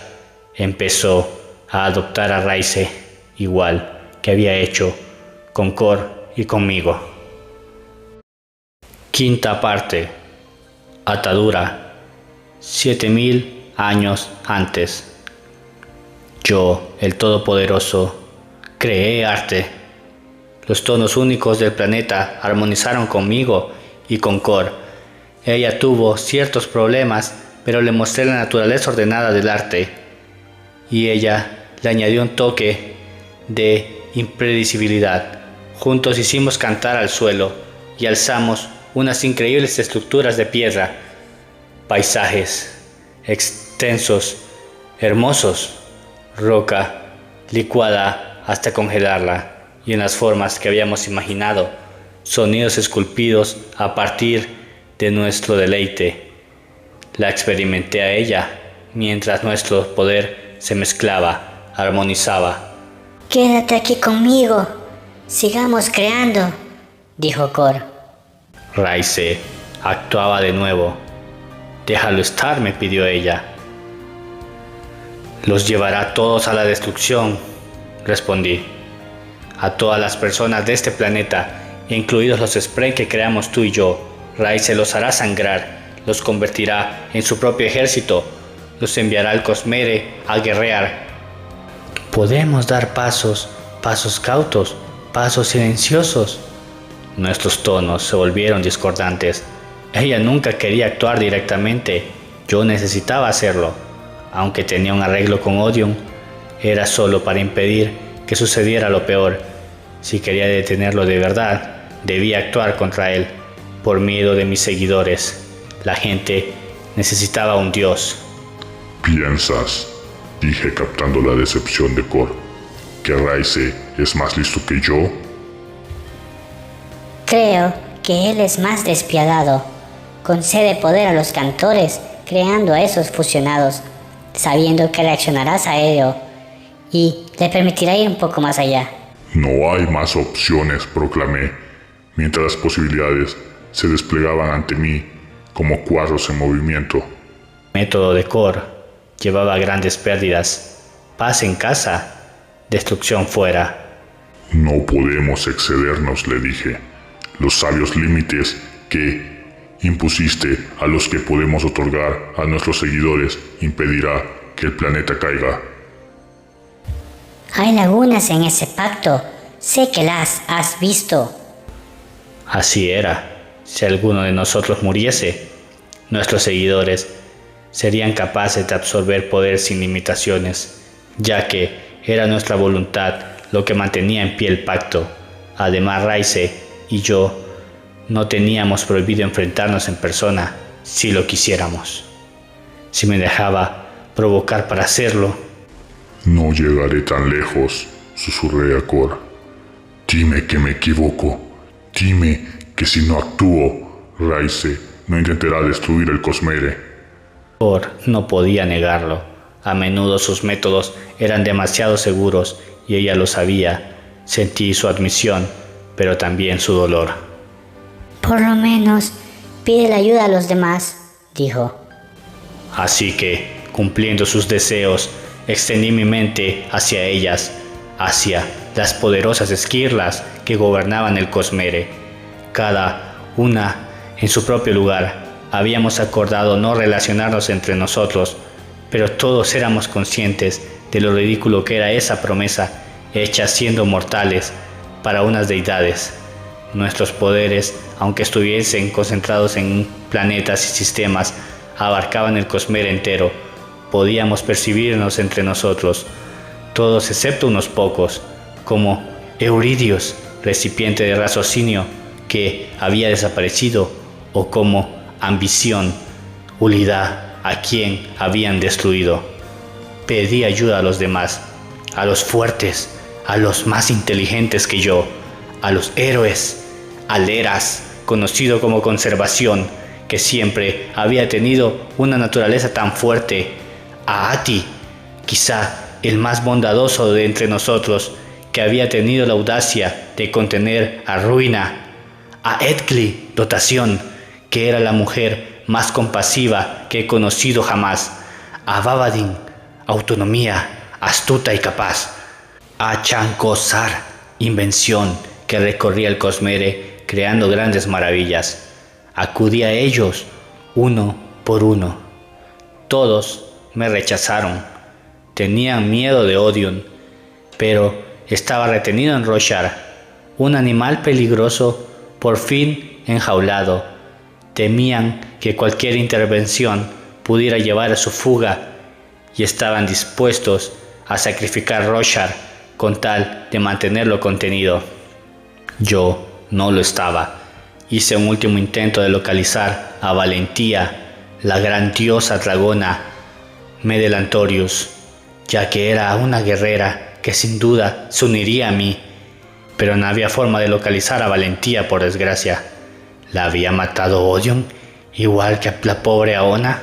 empezó a adoptar a Raize igual que había hecho con Kor y conmigo. Quinta parte. Atadura. 7000 años antes. Yo, el Todopoderoso, creé arte. Los tonos únicos del planeta armonizaron conmigo y con Kor. Ella tuvo ciertos problemas, pero le mostré la naturaleza ordenada del arte, y ella le añadió un toque de impredecibilidad. Juntos hicimos cantar al suelo y alzamos unas increíbles estructuras de piedra, paisajes extensos, hermosos, roca licuada hasta congelarla, y en las formas que habíamos imaginado, sonidos esculpidos a partir de nuestro deleite. La experimenté a ella, mientras nuestro poder se mezclaba, armonizaba. Quédate aquí conmigo. Sigamos creando, dijo Kor. Raize actuaba de nuevo. Déjalo estar, me pidió ella. Los llevará a todos a la destrucción, respondí. A todas las personas de este planeta, incluidos los Spren que creamos tú y yo. Raize los hará sangrar, los convertirá en su propio ejército, los enviará al Cosmere a guerrear. Podemos dar pasos cautos, pasos silenciosos. Nuestros tonos se volvieron discordantes. Ella nunca quería actuar directamente, yo necesitaba hacerlo. Aunque tenía un arreglo con Odion, era solo para impedir que sucediera lo peor. Si quería detenerlo de verdad, debía actuar contra él, por miedo de mis seguidores. La gente necesitaba un dios. ¿Piensas, dije captando la decepción de Kor, que Raize es más listo que yo? Creo que él es más despiadado. Concede poder a los cantores, creando a esos fusionados, sabiendo que reaccionarás a ello, y le permitirá ir un poco más allá. No hay más opciones, proclamé, mientras las posibilidades se desplegaban ante mí como cuadros en movimiento. El método de Kor llevaba grandes pérdidas. Paz en casa, destrucción fuera. No podemos excedernos, le dije. Los sabios límites que impusiste a los que podemos otorgar a nuestros seguidores impedirá que el planeta caiga. Hay lagunas en ese pacto. Sé que las has visto. Así era. Si alguno de nosotros muriese, nuestros seguidores serían capaces de absorber poder sin limitaciones, ya que era nuestra voluntad lo que mantenía en pie el pacto. Además, Raize y yo no teníamos prohibido enfrentarnos en persona si lo quisiéramos. Si me dejaba provocar para hacerlo. No llegaré tan lejos, susurré a Kor. Dime que me equivoco. Dime que si no actúo, Raize no intentará destruir el Cosmere. Kor no podía negarlo. A menudo sus métodos eran demasiado seguros y ella lo sabía. Sentí su admisión, pero también su dolor. Por lo menos, pide la ayuda a los demás, dijo. Así que, cumpliendo sus deseos, extendí mi mente hacia ellas, hacia las poderosas esquirlas que gobernaban el Cosmere. Cada una en su propio lugar. Habíamos acordado no relacionarnos entre nosotros, pero todos éramos conscientes de lo ridículo que era esa promesa hecha siendo mortales para unas deidades. Nuestros poderes, aunque estuviesen concentrados en planetas y sistemas, abarcaban el Cosmere entero. Podíamos percibirnos entre nosotros, todos excepto unos pocos, como Euridios, recipiente de raciocinio que había desaparecido, o como Ambición, Ulida, a quien habían destruido. Pedí ayuda a los demás, a los fuertes, a los más inteligentes que yo, a los héroes, a Leras, conocido como Conservación, que siempre había tenido una naturaleza tan fuerte, a Ati, quizá el más bondadoso de entre nosotros, que había tenido la audacia de contener a Ruina, a Edgli, Dotación, que era la mujer más compasiva que he conocido jamás, a Babadin, Autonomía, astuta y capaz, a Chankosar, Invención, que recorría el Cosmere creando grandes maravillas. Acudí a ellos uno por uno. Todos me rechazaron. Tenían miedo de Odion, pero estaba retenido en Roshar, un animal peligroso por fin enjaulado. Temían que cualquier intervención pudiera llevar a su fuga y estaban dispuestos a sacrificar Roshar con tal de mantenerlo contenido. Yo no lo estaba. Hice un último intento de localizar a Valentía, la gran diosa dragona Medelantorius, ya que era una guerrera que sin duda se uniría a mí, pero no había forma de localizar a Valentía, por desgracia. ¿La había matado Odion, igual que a la pobre Aona?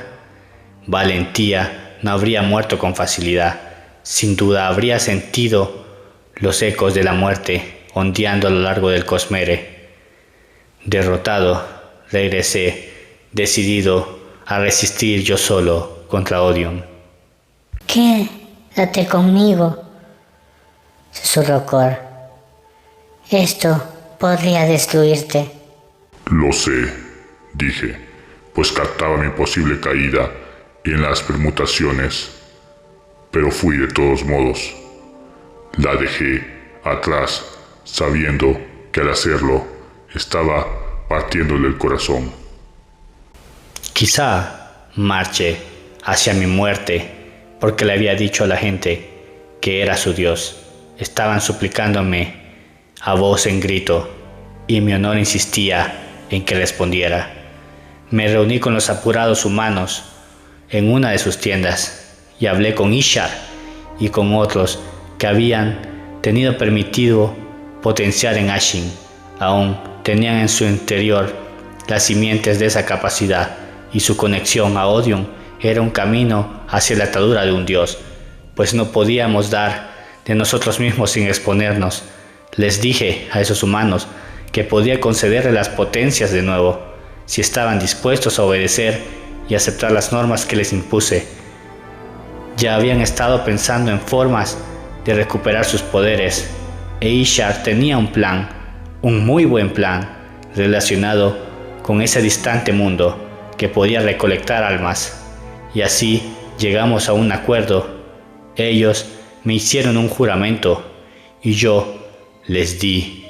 valentía, no habría muerto con facilidad. Sin duda habría sentido los ecos de la muerte ondeando a lo largo del Cosmere. Derrotado, regresé, decidido a resistir yo solo contra Odium. Quédate conmigo, susurró Cor. Esto podría destruirte. Lo sé, dije, pues captaba mi posible caída en las permutaciones. Pero fui de todos modos. La dejé atrás, sabiendo que al hacerlo estaba partiéndole el corazón. Quizá marché hacia mi muerte porque le había dicho a la gente que era su Dios. Estaban suplicándome a voz en grito y mi honor insistía en que respondiera. Me reuní con los apurados humanos en una de sus tiendas y hablé con Ishar y con otros que habían tenido permitido potenciar en Ashin. Aún tenían en su interior las simientes de esa capacidad y su conexión a Odium era un camino hacia la atadura de un dios, pues no podíamos dar de nosotros mismos sin exponernos. Les dije a esos humanos que podía concederle las potencias de nuevo, si estaban dispuestos a obedecer y aceptar las normas que les impuse. Ya habían estado pensando en formas de recuperar sus poderes, e Ishar tenía un plan, un muy buen plan, relacionado con ese distante mundo que podía recolectar almas, y así llegamos a un acuerdo. Ellos me hicieron un juramento, y yo les di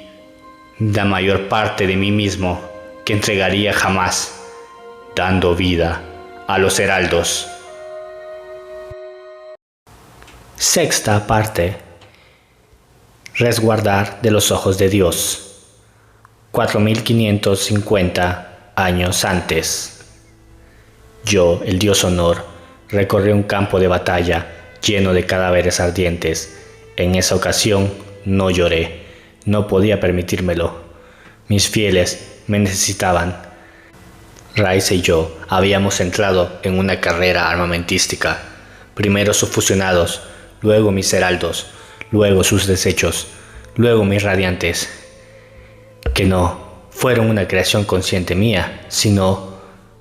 la mayor parte de mí mismo que entregaría jamás, dando vida a los heraldos. Sexta parte. Resguardar de los ojos de Dios. 4550 años antes. Yo, el dios Honor, recorrí un campo de batalla lleno de cadáveres ardientes. En esa ocasión no lloré, no podía permitírmelo. Mis fieles me necesitaban. Raise y yo habíamos entrado en una carrera armamentística. Primero sus fusionados, luego mis heraldos, luego sus desechos, luego mis radiantes, que no fueron una creación consciente mía, sino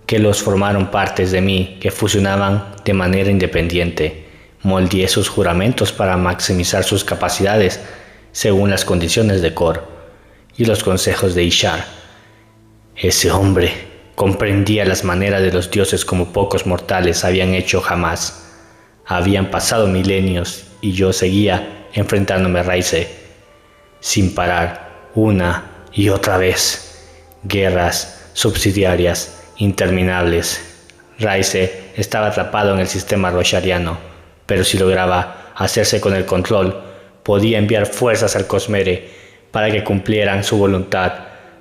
que los formaron partes de mí que fusionaban de manera independiente. Moldeé sus juramentos para maximizar sus capacidades según las condiciones de Cor y los consejos de Ishar. Ese hombre comprendía las maneras de los dioses como pocos mortales habían hecho jamás. Habían pasado milenios y yo seguía enfrentándome a Raise, sin parar, una y otra vez. Guerras subsidiarias interminables. Raise estaba atrapado en el sistema roshariano, pero si lograba hacerse con el control, podía enviar fuerzas al Cosmere para que cumplieran su voluntad.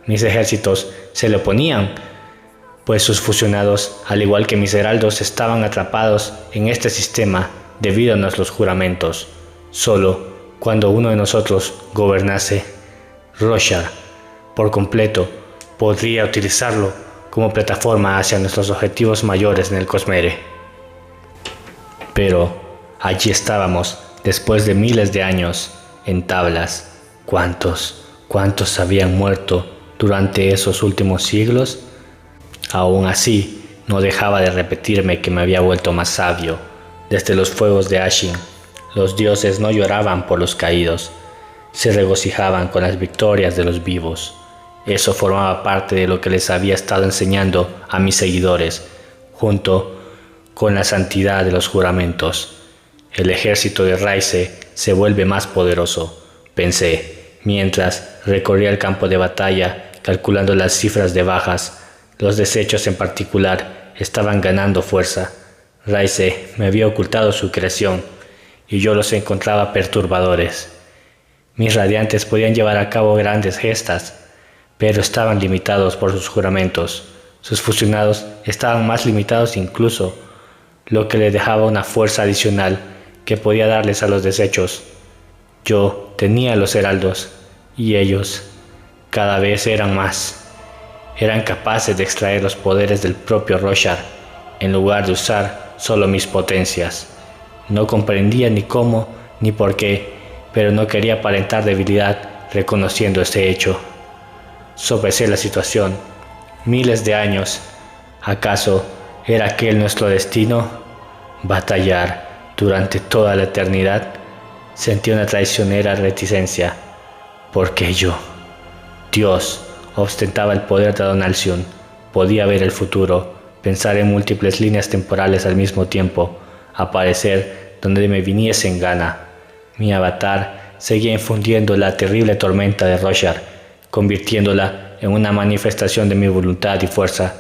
Mis ejércitos se le oponían, pues sus fusionados, al igual que mis heraldos, estaban atrapados en este sistema debido a nuestros juramentos. Solo cuando uno de nosotros gobernase Roshar por completo, podría utilizarlo como plataforma hacia nuestros objetivos mayores en el Cosmere. Pero allí estábamos, después de miles de años, en tablas. ¿Cuántos habían muerto durante esos últimos siglos? Aún así, no dejaba de repetirme que me había vuelto más sabio. Desde los fuegos de Ashin, los dioses no lloraban por los caídos, se regocijaban con las victorias de los vivos. Eso formaba parte de lo que les había estado enseñando a mis seguidores, junto con la santidad de los juramentos. El ejército de Raise se vuelve más poderoso, pensé, mientras recorría el campo de batalla, calculando las cifras de bajas. Los desechos en particular estaban ganando fuerza. Raise me había ocultado su creación, y yo los encontraba perturbadores. Mis radiantes podían llevar a cabo grandes gestas, pero estaban limitados por sus juramentos. Sus fusionados estaban más limitados incluso, lo que les dejaba una fuerza adicional que podía darles a los desechos. Yo tenía los heraldos, y ellos cada vez eran más. Eran capaces de extraer los poderes del propio Roshar, en lugar de usar solo mis potencias. No comprendía ni cómo ni por qué, pero no quería aparentar debilidad reconociendo este hecho. Sopesé la situación. Miles de años. ¿Acaso era aquel nuestro destino? ¿Batallar durante toda la eternidad? Sentí una traicionera reticencia. Porque yo, Dios, ostentaba el poder de Don Alcyone, podía ver el futuro, pensar en múltiples líneas temporales al mismo tiempo, aparecer donde me viniese en gana. Mi avatar seguía infundiendo la terrible tormenta de Roshar, convirtiéndola en una manifestación de mi voluntad y fuerza,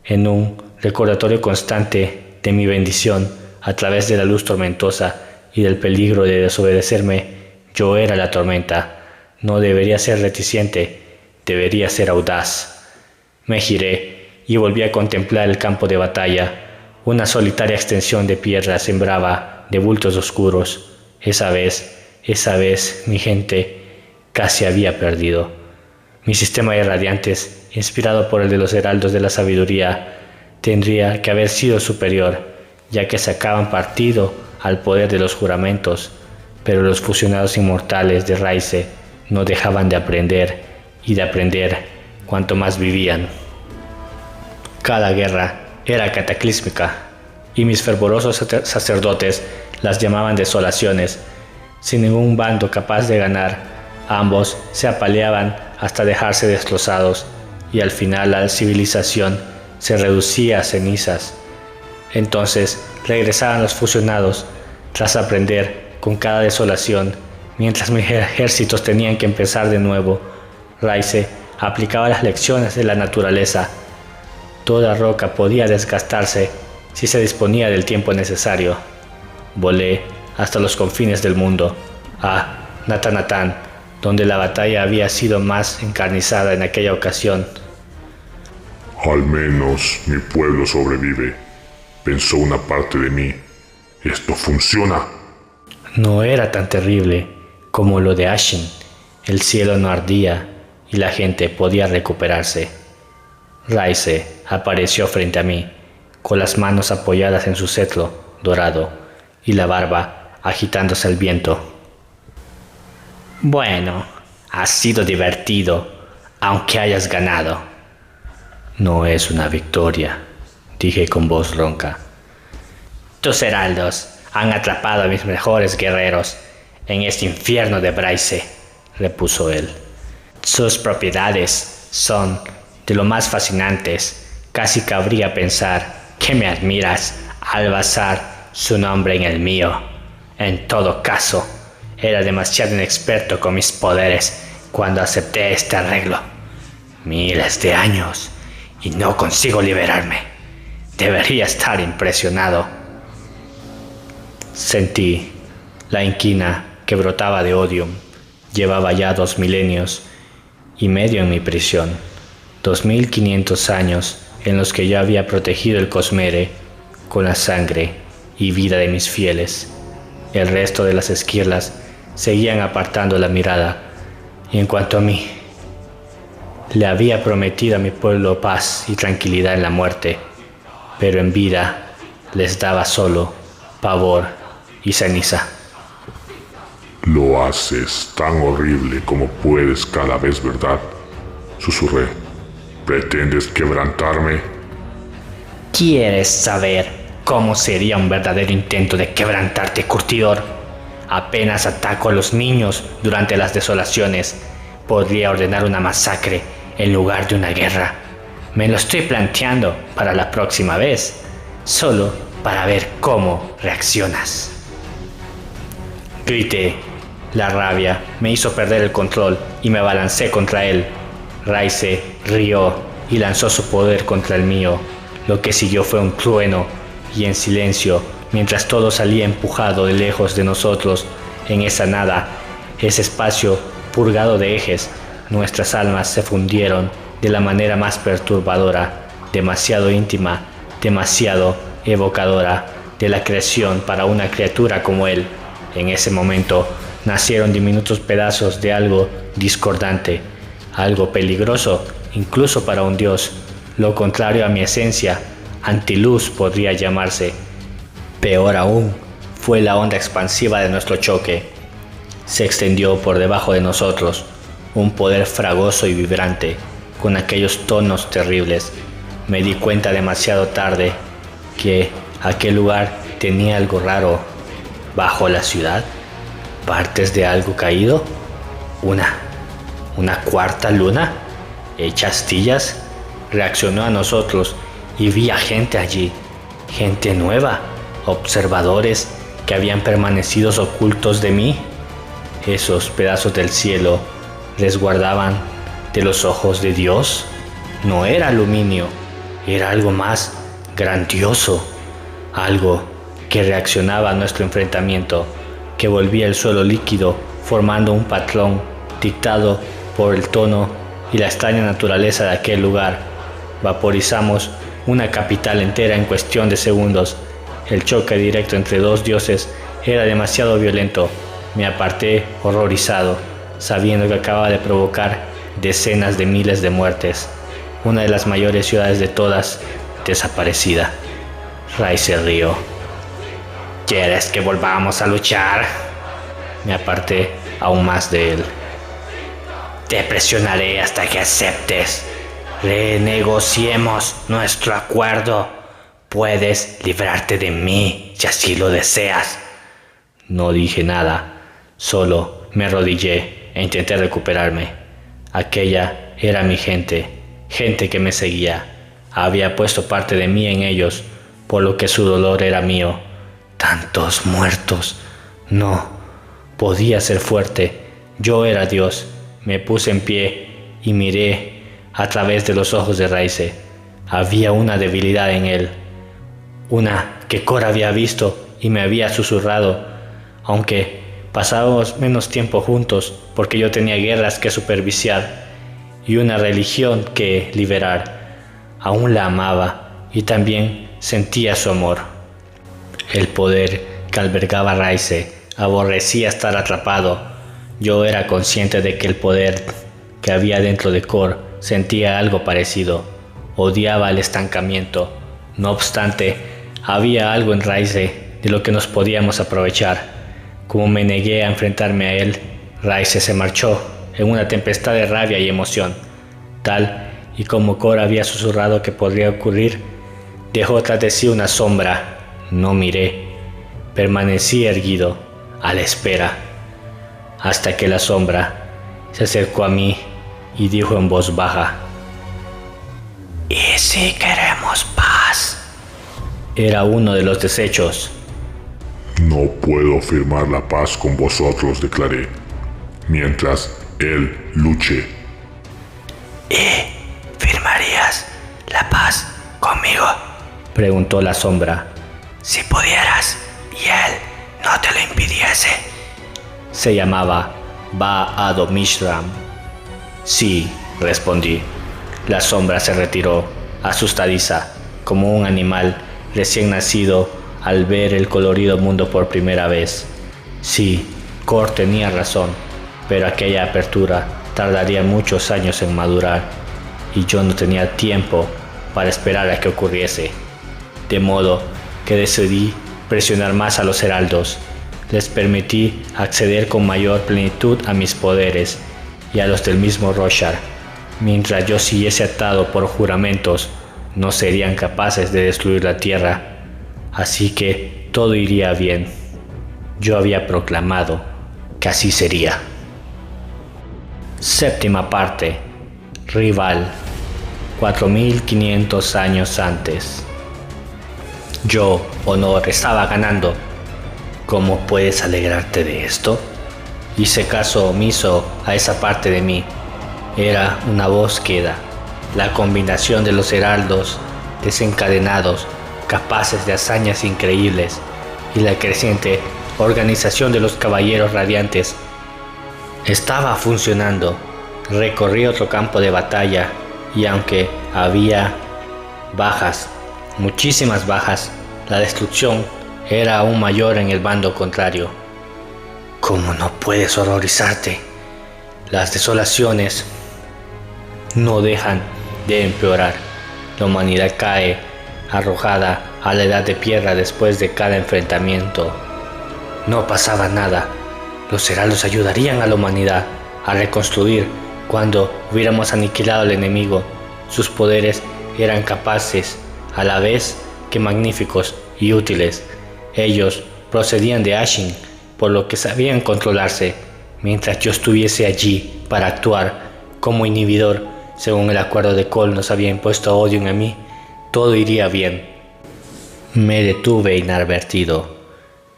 en un recordatorio constante de mi bendición a través de la luz tormentosa y del peligro de desobedecerme. Yo era la tormenta. No debería ser reticente, debería ser audaz. Me giré y volví a contemplar el campo de batalla, una solitaria extensión de piedra sembrada de bultos oscuros. Esa vez, mi gente casi había perdido. Mi sistema de radiantes, inspirado por el de los heraldos de la sabiduría, tendría que haber sido superior, ya que sacaban partido al poder de los juramentos, pero los fusionados inmortales de Raize no dejaban de aprender y de aprender cuanto más vivían. Cada guerra era cataclísmica y mis fervorosos sacerdotes las llamaban desolaciones. Sin ningún bando capaz de ganar, ambos se apaleaban hasta dejarse destrozados y al final la civilización se reducía a cenizas. Entonces regresaban los fusionados tras aprender con cada desolación, mientras mis ejércitos tenían que empezar de nuevo. Raize aplicaba las lecciones de la naturaleza. Toda roca podía desgastarse si se disponía del tiempo necesario. Volé hasta los confines del mundo, a Natanatán, donde la batalla había sido más encarnizada en aquella ocasión. Al menos mi pueblo sobrevive, pensó una parte de mí. Esto funciona. No era tan terrible como lo de Ashen. El cielo no ardía y la gente podía recuperarse. Raize apareció frente a mí, con las manos apoyadas en su cetro dorado y la barba agitándose al viento. Bueno, ha sido divertido, aunque hayas ganado. No es una victoria, dije con voz ronca. Tus heraldos han atrapado a mis mejores guerreros en este infierno de Raize, repuso él. Sus propiedades son de lo más fascinantes. Casi cabría pensar que me admiras al basar su nombre en el mío. En todo caso, era demasiado inexperto con mis poderes cuando acepté este arreglo. Miles de años y no consigo liberarme. Debería estar impresionado. Sentí la inquina que brotaba de Odium. Llevaba ya 2 milenios y medio en mi prisión. 2500 años en los que yo había protegido el Cosmere con la sangre y vida de mis fieles. El resto de las esquirlas seguían apartando la mirada, y en cuanto a mí, le había prometido a mi pueblo paz y tranquilidad en la muerte, pero en vida les daba solo pavor y ceniza. Lo haces tan horrible como puedes cada vez, ¿verdad? Susurré. ¿Pretendes quebrantarme? ¿Quieres saber cómo sería un verdadero intento de quebrantarte, curtidor? Apenas ataco a los niños durante las desolaciones. Podría ordenar una masacre en lugar de una guerra. Me lo estoy planteando para la próxima vez, solo para ver cómo reaccionas. Grité. La rabia me hizo perder el control y me abalancé contra él. Raize rió y lanzó su poder contra el mío. Lo que siguió fue un trueno, y en silencio, mientras todo salía empujado de lejos de nosotros, en esa nada, ese espacio purgado de ejes, nuestras almas se fundieron de la manera más perturbadora, demasiado íntima, demasiado evocadora de la creación para una criatura como él. En ese momento nacieron diminutos pedazos de algo discordante, algo peligroso incluso para un dios, lo contrario a mi esencia, antiluz podría llamarse, Peor aún fue la onda expansiva de nuestro choque. Se extendió por debajo de nosotros un poder fragoso y vibrante, con aquellos tonos terribles. Me di cuenta demasiado tarde que aquel lugar tenía algo raro. Bajo la ciudad, partes de algo caído, una cuarta luna, hecha astillas, reaccionó a nosotros y vi a gente allí, gente nueva, observadores que habían permanecido ocultos de mí. Esos pedazos del cielo resguardaban de los ojos de Dios. No era aluminio, era algo más grandioso, algo que reaccionaba a nuestro enfrentamiento, que volvía el suelo líquido formando un patrón dictado por el tono y la extraña naturaleza de aquel lugar. Vaporizamos una capital entera en cuestión de segundos. El choque directo entre dos dioses era demasiado violento. Me aparté horrorizado, sabiendo que acababa de provocar decenas de miles de muertes. Una de las mayores ciudades de todas, desaparecida. Rai se rió. ¿Quieres que volvamos a luchar? Me aparté aún más de él. Te presionaré hasta que aceptes. Renegociemos nuestro acuerdo. Puedes librarte de mí si así lo deseas. No dije nada, solo me arrodillé e intenté recuperarme. Aquella era mi gente, gente que me seguía. Había puesto parte de mí en ellos, por lo que su dolor era mío. Tantos muertos. No, podía ser fuerte. Yo era Dios. Me puse en pie y miré a través de los ojos de Raize. Había una debilidad en él, una que Cora había visto y me había susurrado, aunque pasábamos menos tiempo juntos porque yo tenía guerras que supervisar y una religión que liberar. Aún la amaba y también sentía su amor. El poder que albergaba Raize aborrecía estar atrapado. Yo era consciente de que el poder que había dentro de Cor sentía algo parecido. Odiaba el estancamiento. No obstante, había algo en Raize de lo que nos podíamos aprovechar. Como me negué a enfrentarme a él, Raize se marchó en una tempestad de rabia y emoción. Tal y como Cor había susurrado que podría ocurrir, dejó tras de sí una sombra. No miré. Permanecí erguido, a la espera, hasta que la sombra se acercó a mí y dijo en voz baja: ¿y si queremos paz? Era uno de los desechos. No puedo firmar la paz con vosotros, declaré, mientras él luche. ¿Y firmarías la paz conmigo?, preguntó la sombra. Si pudieras y él no te lo impidiese. Se llamaba Ba-Ado-Mishram. Sí, respondí. La sombra se retiró, asustadiza, como un animal recién nacido al ver el colorido mundo por primera vez. Sí, Cor tenía razón, pero aquella apertura tardaría muchos años en madurar, y yo no tenía tiempo para esperar a que ocurriese. De modo que decidí presionar más a los heraldos. Les permití acceder con mayor plenitud a mis poderes y a los del mismo Roshar. Mientras yo siguiese atado por juramentos, no serían capaces de destruir la tierra, así que todo iría bien. Yo había proclamado que así sería. Séptima parte. Rival. 4500 años antes. Yo, Honor, estaba ganando. ¿Cómo puedes alegrarte de esto? Hice caso omiso a esa parte de mí. Era una voz queda, la combinación de los heraldos desencadenados, capaces de hazañas increíbles, y la creciente organización de los caballeros radiantes. Estaba funcionando. Recorrí otro campo de batalla, y aunque había bajas, muchísimas bajas, la destrucción era aún mayor en el bando contrario. ¿Cómo no puedes horrorizarte? Las desolaciones no dejan de empeorar. La humanidad cae, arrojada a la edad de piedra después de cada enfrentamiento. No pasaba nada. Los heraldos ayudarían a la humanidad a reconstruir cuando hubiéramos aniquilado al enemigo. Sus poderes eran capaces, a la vez que magníficos y útiles. Ellos procedían de Ashin, por lo que sabían controlarse. Mientras yo estuviese allí para actuar como inhibidor, según el acuerdo de Cole nos había impuesto a Odium y a mí, todo iría bien. Me detuve inadvertido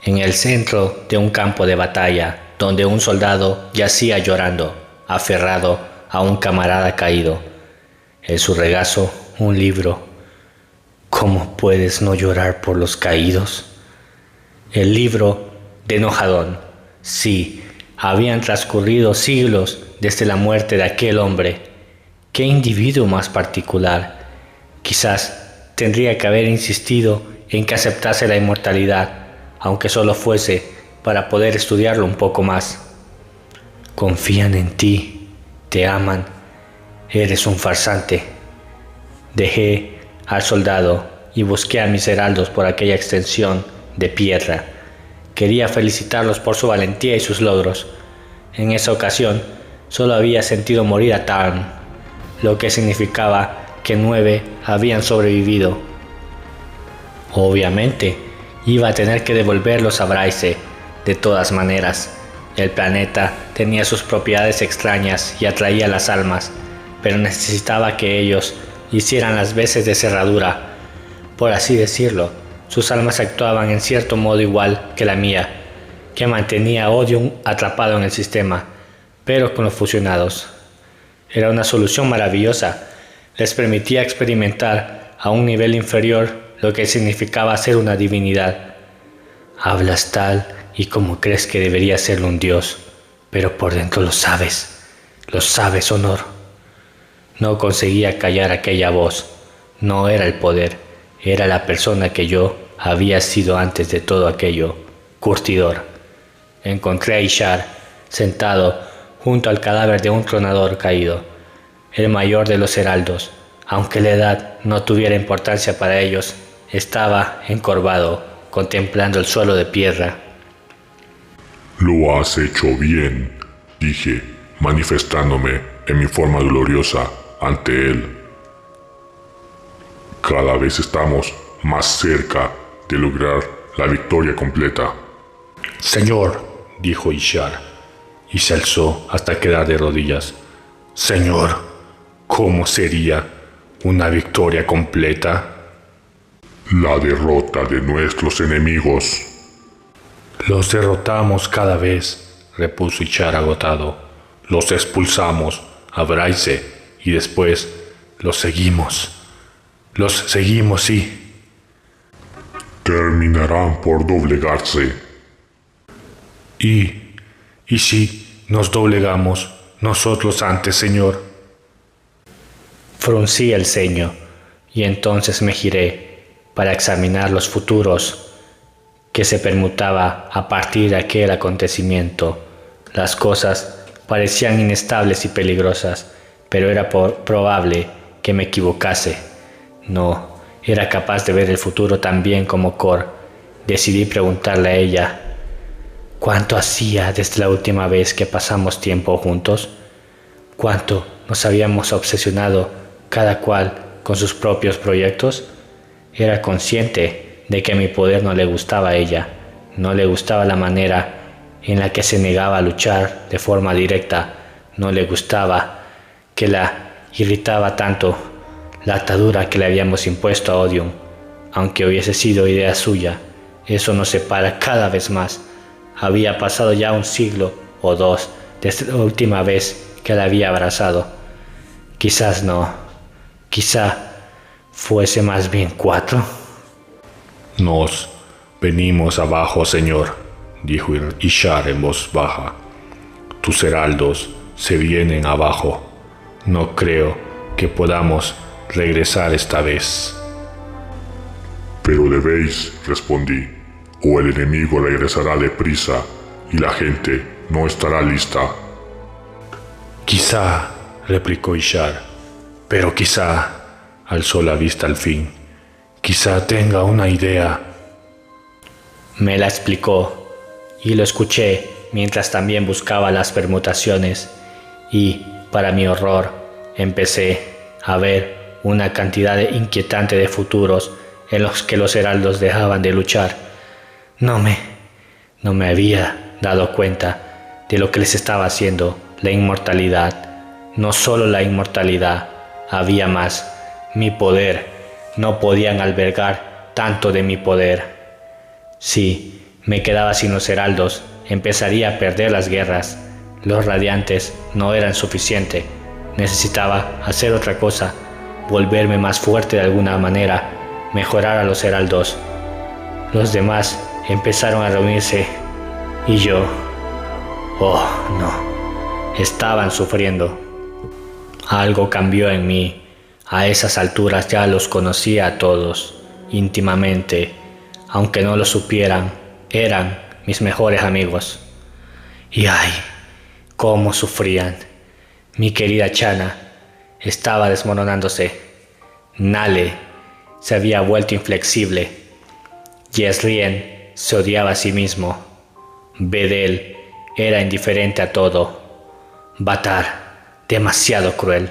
en el centro de un campo de batalla, donde un soldado yacía llorando, aferrado a un camarada caído. En su regazo, un libro. ¿Cómo puedes no llorar por los caídos? El libro de Nohadon. Sí, habían transcurrido siglos desde la muerte de aquel hombre. ¡Qué individuo más particular! Quizás tendría que haber insistido en que aceptase la inmortalidad, aunque solo fuese para poder estudiarlo un poco más. Confían en ti, te aman, eres un farsante. Dejé al soldado y busqué a mis heraldos por aquella extensión de piedra. Quería felicitarlos por su valentía y sus logros. En esa ocasión solo había sentido morir a Tarn, lo que significaba que 9 habían sobrevivido. Obviamente, iba a tener que devolverlos a Bryce. De todas maneras, el planeta tenía sus propiedades extrañas y atraía las almas, pero necesitaba que ellos hicieran las veces de cerradura. Por así decirlo, sus almas actuaban en cierto modo igual que la mía, que mantenía a Odium atrapado en el sistema, pero con los fusionados. Era una solución maravillosa. Les permitía experimentar a un nivel inferior lo que significaba ser una divinidad. Hablas tal y como crees que debería serlo un dios, pero por dentro lo sabes, Honor. No conseguía callar aquella voz. No era el poder, era la persona que yo había sido antes de todo aquello, curtidor. Encontré a Ishar sentado junto al cadáver de un tronador caído, el mayor de los heraldos. Aunque la edad no tuviera importancia para ellos, estaba encorvado, contemplando el suelo de piedra. Lo has hecho bien, dije, manifestándome en mi forma gloriosa ante él. Cada vez estamos más cerca de lograr la victoria completa. Señor, dijo Ishar, y se alzó hasta quedar de rodillas. Señor, ¿cómo sería una victoria completa? La derrota de nuestros enemigos. Los derrotamos cada vez, repuso Ishar agotado. Los expulsamos a Bryce y después los seguimos. Los seguimos, sí. Terminarán por doblegarse. ¿Y si nos doblegamos nosotros antes, Señor? Fruncí el ceño y entonces me giré para examinar los futuros que se permutaba a partir de aquel acontecimiento. Las cosas parecían inestables y peligrosas, pero era probable que me equivocase. No era capaz de ver el futuro tan bien como Cor. Decidí preguntarle a ella, ¿cuánto hacía desde la última vez que pasamos tiempo juntos? ¿Cuánto nos habíamos obsesionado cada cual con sus propios proyectos? Era consciente de que mi poder no le gustaba a ella, no le gustaba la manera en la que se negaba a luchar de forma directa, no le gustaba que la irritaba tanto la atadura que le habíamos impuesto a Odium. Aunque hubiese sido idea suya, eso nos separa cada vez más. Había pasado ya 1 siglo o 2 desde la última vez que la había abrazado. Quizás no, quizá fuese más bien 4. Nos venimos abajo, Señor, dijo Ishar en voz baja. Tus heraldos se vienen abajo. No creo que podamos regresar esta vez. Pero debéis, respondí, o el enemigo regresará deprisa y la gente no estará lista. Quizá, replicó Ishar, pero quizá, alzó la vista al fin. Quizá tenga una idea. Me la explicó y lo escuché mientras también buscaba las permutaciones y, para mi horror, empecé a ver una cantidad inquietante de futuros en los que los heraldos dejaban de luchar. No me había dado cuenta de lo que les estaba haciendo la inmortalidad. No solo la inmortalidad, había más. Mi poder. No podían albergar tanto de mi poder. Si me quedaba sin los heraldos, empezaría a perder las guerras. Los radiantes no eran suficiente. Necesitaba hacer otra cosa, volverme más fuerte de alguna manera, mejorar a los heraldos. Los demás empezaron a reunirse y yo, oh no, estaban sufriendo. Algo cambió en mí. A esas alturas ya los conocía a todos, íntimamente. Aunque no lo supieran, eran mis mejores amigos. Y ay, cómo sufrían. Mi querida Chana estaba desmoronándose. Nale se había vuelto inflexible. Jezrien se odiaba a sí mismo. Bedel era indiferente a todo. Batar, demasiado cruel.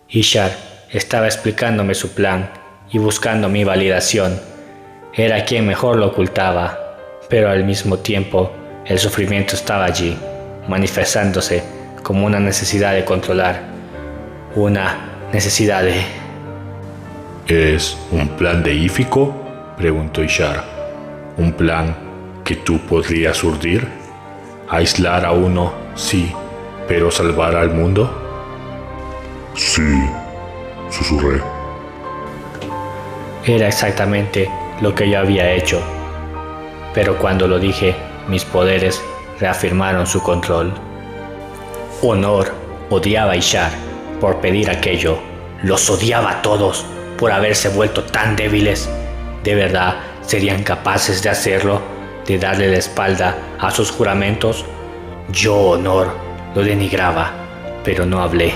Ishar estaba explicándome su plan y buscando mi validación. Era quien mejor lo ocultaba, pero al mismo tiempo el sufrimiento estaba allí, manifestándose como una necesidad de controlar, una necesidad de... ¿Es un plan deífico?, preguntó Ishar. ¿Un plan que tú podrías urdir? ¿Aislar a uno, sí, pero salvar al mundo? Sí, susurré. Era exactamente lo que yo había hecho, pero cuando lo dije, mis poderes reafirmaron su control. Honor odiaba a Ishar por pedir aquello. Los odiaba a todos por haberse vuelto tan débiles. ¿De verdad serían capaces de hacerlo? ¿De darle la espalda a sus juramentos? Yo, Honor, lo denigraba, pero no hablé,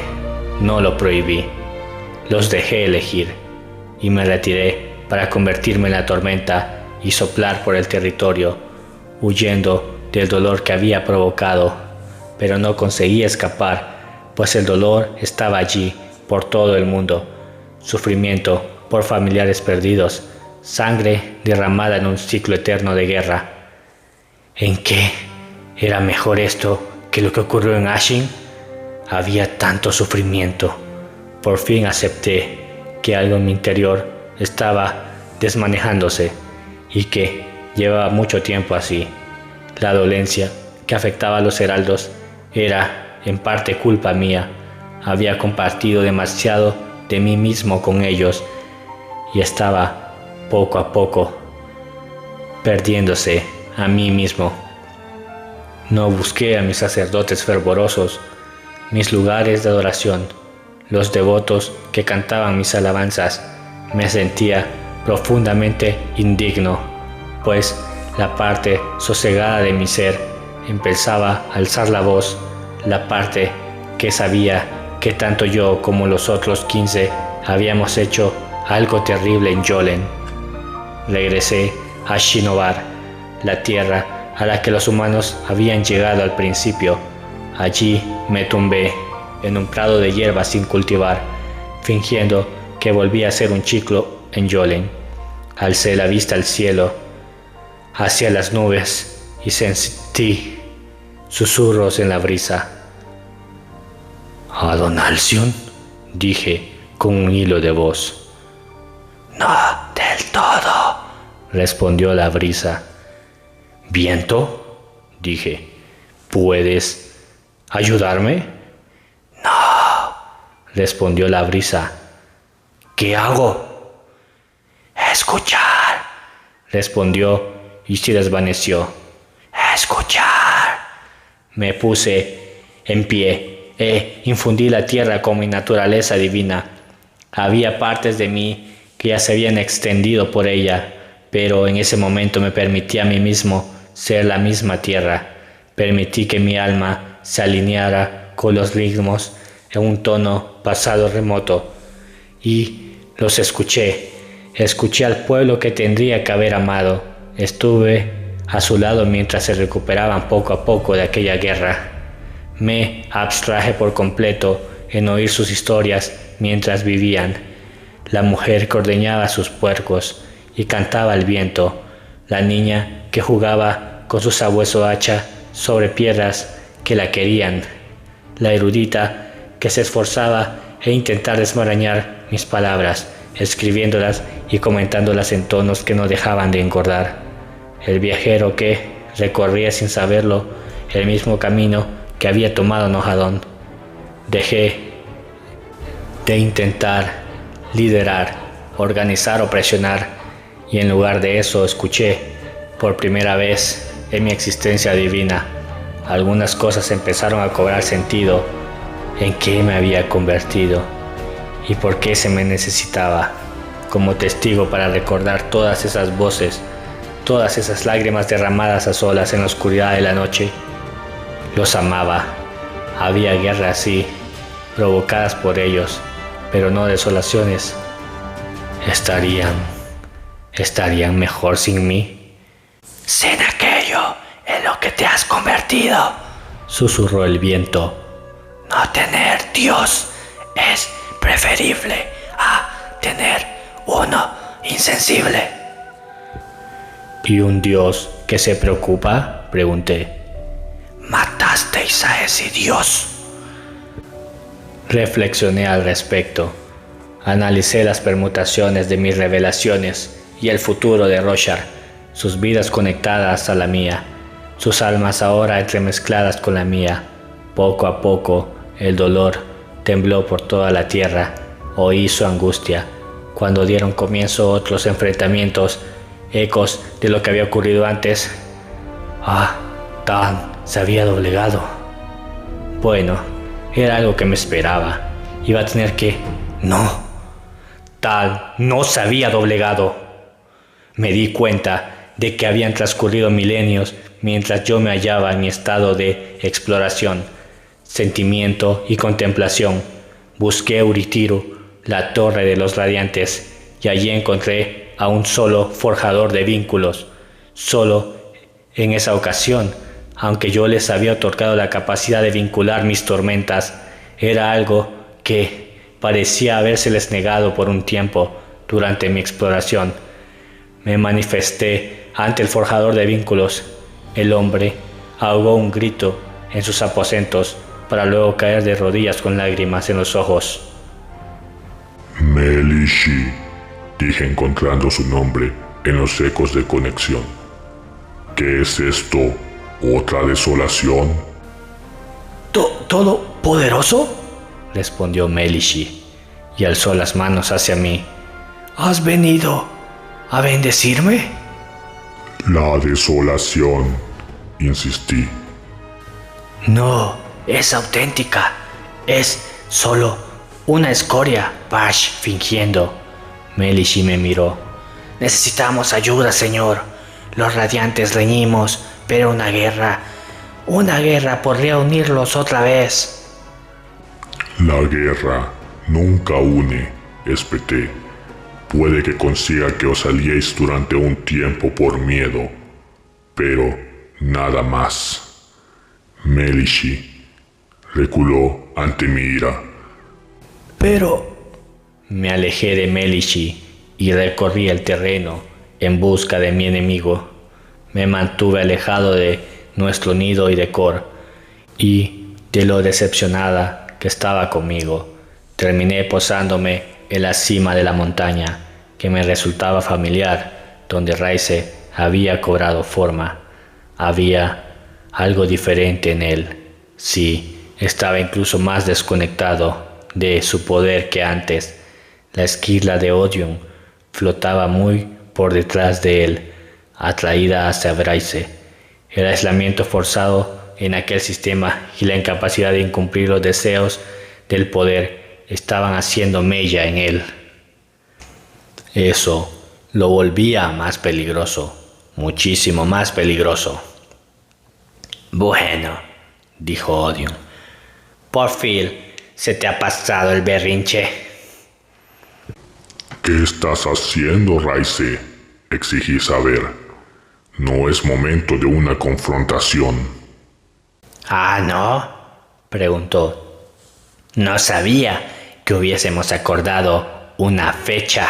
no lo prohibí. Los dejé elegir y me retiré para convertirme en la tormenta y soplar por el territorio, huyendo del dolor que había provocado, pero no conseguí escapar, pues el dolor estaba allí por todo el mundo. Sufrimiento por familiares perdidos, sangre derramada en un ciclo eterno de guerra. ¿En qué era mejor esto que lo que ocurrió en Ashin? Había tanto sufrimiento. Por fin acepté que algo en mi interior estaba desmanejándose y que llevaba mucho tiempo así. La dolencia que afectaba a los heraldos era en parte culpa mía. Había compartido demasiado de mí mismo con ellos y estaba poco a poco perdiéndose a mí mismo. No busqué a mis sacerdotes fervorosos, mis lugares de adoración, los devotos que cantaban mis alabanzas. Me sentía profundamente indigno, pues la parte sosegada de mi ser empezaba a alzar la voz, la parte que sabía que tanto yo como los otros 15 habíamos hecho algo terrible en Yolen. Regresé a Shinobar, la tierra a la que los humanos habían llegado al principio. Allí me tumbé en un prado de hierba sin cultivar, fingiendo que volvía a ser un chico en Yolen. Alcé la vista al cielo, hacia las nubes, y sentí susurros en la brisa. «¿Adonalción?», dije con un hilo de voz. «No del todo», respondió la brisa. «¿Viento?», dije. «¿Puedes ayudarme?». «No», respondió la brisa. «¿Qué hago?». «Escuchar», respondió y se desvaneció. «Escuchar». Me puse en pie e infundí la tierra con mi naturaleza divina. Había partes de mí que ya se habían extendido por ella, pero en ese momento me permití a mí mismo ser la misma tierra. Permití que mi alma se alineara con los ritmos en un tono pasado remoto, y los escuché escuché al pueblo que tendría que haber amado. Estuve a su lado mientras se recuperaban poco a poco de aquella guerra. Me abstraje por completo en oír sus historias mientras vivían. La mujer que ordeñaba sus puercos y cantaba al viento, la niña que jugaba con su sabueso hacha sobre piedras que la querían, la erudita que se esforzaba en intentar desmarañar mis palabras, escribiéndolas y comentándolas en tonos que no dejaban de engordar, el viajero que recorría sin saberlo el mismo camino que había tomado Nojadón. Dejé de intentar liderar, organizar o presionar, y en lugar de eso escuché, por primera vez en mi existencia divina, algunas cosas empezaron a cobrar sentido. ¿En qué me había convertido? ¿Y por qué se me necesitaba como testigo para recordar todas esas voces, todas esas lágrimas derramadas a solas en la oscuridad de la noche? Los amaba. Había guerras, sí, provocadas por ellos, pero no desolaciones. ¿Estarían mejor sin mí? «Sin aquello en lo que te has convertido», susurró el viento. «No tener Dios es preferible a tener uno insensible». «¿Y un Dios que se preocupa?», pregunté. «Matasteis a ese Dios». Reflexioné al respecto. Analicé las permutaciones de mis revelaciones y el futuro de Roshar, sus vidas conectadas a la mía, sus almas ahora entremezcladas con la mía. Poco a poco, el dolor tembló por toda la tierra. Oí su angustia cuando dieron comienzo otros enfrentamientos, ecos de lo que había ocurrido antes. Tan se había doblegado. Bueno, era algo que me esperaba. Iba a tener que... No, Tal no se había doblegado. Me di cuenta de que habían transcurrido milenios mientras yo me hallaba en mi estado de exploración, sentimiento y contemplación. Busqué Uritiru, la torre de los radiantes, y allí encontré a un solo forjador de vínculos. Solo en esa ocasión, aunque yo les había otorgado la capacidad de vincular mis tormentas, era algo que parecía habérseles negado por un tiempo durante mi exploración. Me manifesté ante el forjador de vínculos. El hombre ahogó un grito en sus aposentos para luego caer de rodillas con lágrimas en los ojos. Melishi, dije encontrando su nombre en los ecos de conexión. ¿Qué es esto? ¿Otra desolación? ¿Todopoderoso?, respondió Melishi, y alzó las manos hacia mí. ¿Has venido a bendecirme? La desolación, insistí. No, es auténtica. Es solo una escoria, Bash, fingiendo. Melishi me miró. Necesitamos ayuda, señor. Los radiantes reñimos, pero una guerra podría unirlos otra vez. La guerra nunca une, espeté. Puede que consiga que os aliéis durante un tiempo por miedo, pero nada más. Melishi reculó ante mi ira. Pero... Me alejé de Melishi y recorrí el terreno en busca de mi enemigo. Me mantuve alejado de nuestro nido y de Kor, y de lo decepcionada que estaba conmigo. Terminé posándome en la cima de la montaña, que me resultaba familiar, donde Raize había cobrado forma. Había algo diferente en él. Sí, estaba incluso más desconectado de su poder que antes. La esquirla de Odium flotaba muy por detrás de él, atraída hacia Raize. El aislamiento forzado en aquel sistema y la incapacidad de incumplir los deseos del poder estaban haciendo mella en él. Eso lo volvía más peligroso, muchísimo más peligroso. Bueno, dijo Odium, por fin se te ha pasado el berrinche. ¿Qué estás haciendo, Raize? Exigí saber. No es momento de una confrontación. Ah, ¿no? Preguntó. No sabía que hubiésemos acordado una fecha.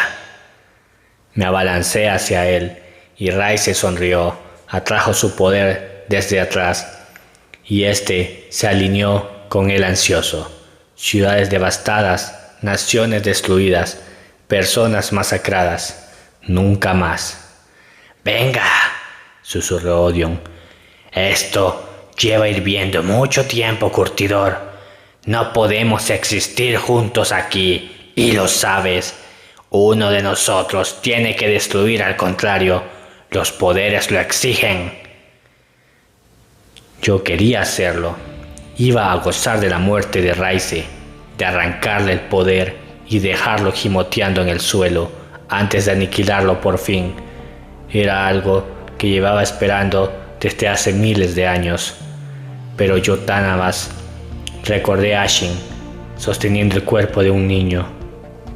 Me abalancé hacia él y Raize sonrió, atrajo su poder desde atrás y éste se alineó con él ansioso. Ciudades devastadas, naciones destruidas, personas masacradas. Nunca más. Venga, susurró Odion. Esto lleva hirviendo mucho tiempo, curtidor. No podemos existir juntos aquí, y lo sabes. Uno de nosotros tiene que destruir al contrario. Los poderes lo exigen. Yo quería hacerlo. Iba a gozar de la muerte de Raize, de arrancarle el poder y dejarlo gimoteando en el suelo antes de aniquilarlo por fin. Era algo que llevaba esperando desde hace miles de años. Pero yo, Tanabas, recordé a Ashin sosteniendo el cuerpo de un niño.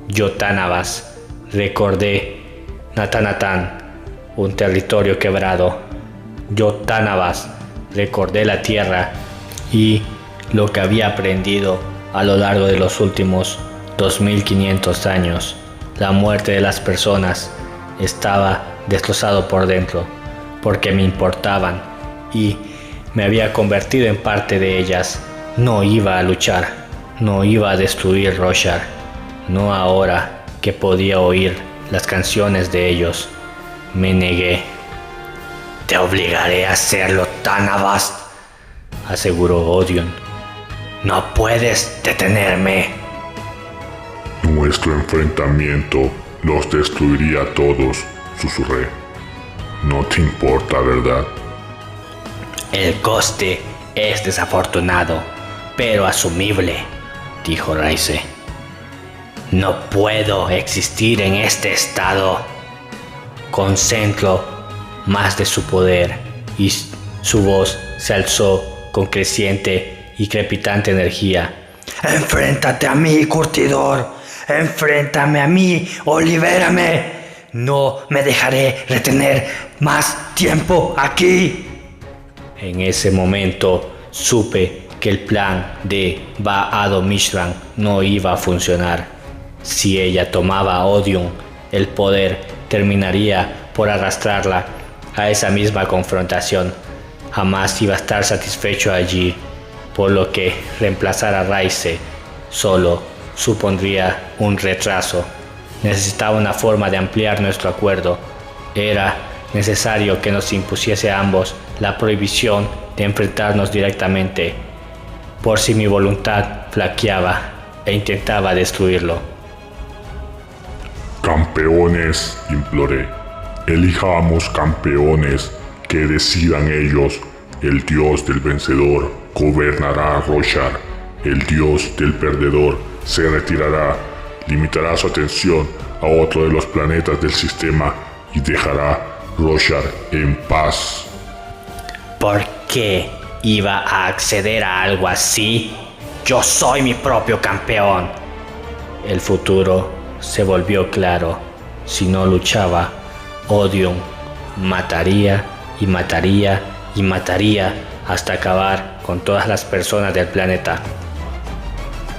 Yo, Tanabas, recordé Natanatán, un territorio quebrado. Yo, Tanabas, recordé la tierra y lo que había aprendido a lo largo de los últimos 2500 años. La muerte de las personas estaba destrozado por dentro, porque me importaban y me había convertido en parte de ellas. No iba a luchar, no iba a destruir Roshar, no ahora que podía oír las canciones de ellos. Me negué. Te obligaré a hacerlo, Tanabast, aseguró Odion. No puedes detenerme. Nuestro enfrentamiento los destruiría a todos, susurré. No te importa, ¿verdad? El coste es desafortunado, pero asumible, dijo Raize. No puedo existir en este estado. Concentro más de su poder y su voz se alzó con creciente y crepitante energía. Enfréntate a mí, curtidor. Enfréntame a mí o libérame. No me dejaré retener más tiempo aquí. En ese momento supe que el plan de Ba-Ado-Mishran no iba a funcionar. Si ella tomaba a Odion, el poder terminaría por arrastrarla a esa misma confrontación. Jamás iba a estar satisfecho allí, por lo que reemplazar a Raize solo supondría un retraso. Necesitaba una forma de ampliar nuestro acuerdo. Era necesario que nos impusiese a ambos la prohibición de enfrentarnos directamente, por si mi voluntad flaqueaba e intentaba destruirlo. Campeones, imploré. Elijamos campeones que decidan ellos. El dios del vencedor gobernará a Roshar. El dios del perdedor se retirará, limitará su atención a otro de los planetas del sistema y dejará Roshar en paz. ¿Por qué iba a acceder a algo así? Yo soy mi propio campeón. El futuro se volvió claro. Si no luchaba, Odion mataría y mataría y mataría hasta acabar con todas las personas del planeta.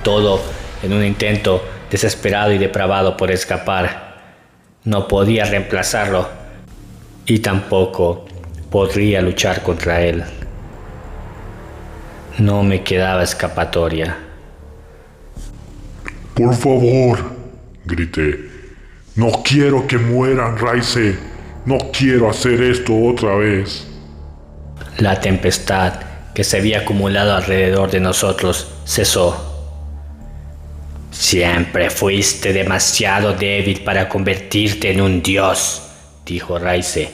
Todo en un intento desesperado y depravado por escapar. No podía reemplazarlo y tampoco podría luchar contra él. No me quedaba escapatoria. Por favor, grité. No quiero que mueran, Raize. No quiero hacer esto otra vez. La tempestad que se había acumulado alrededor de nosotros cesó. Siempre fuiste demasiado débil para convertirte en un dios, dijo Raize.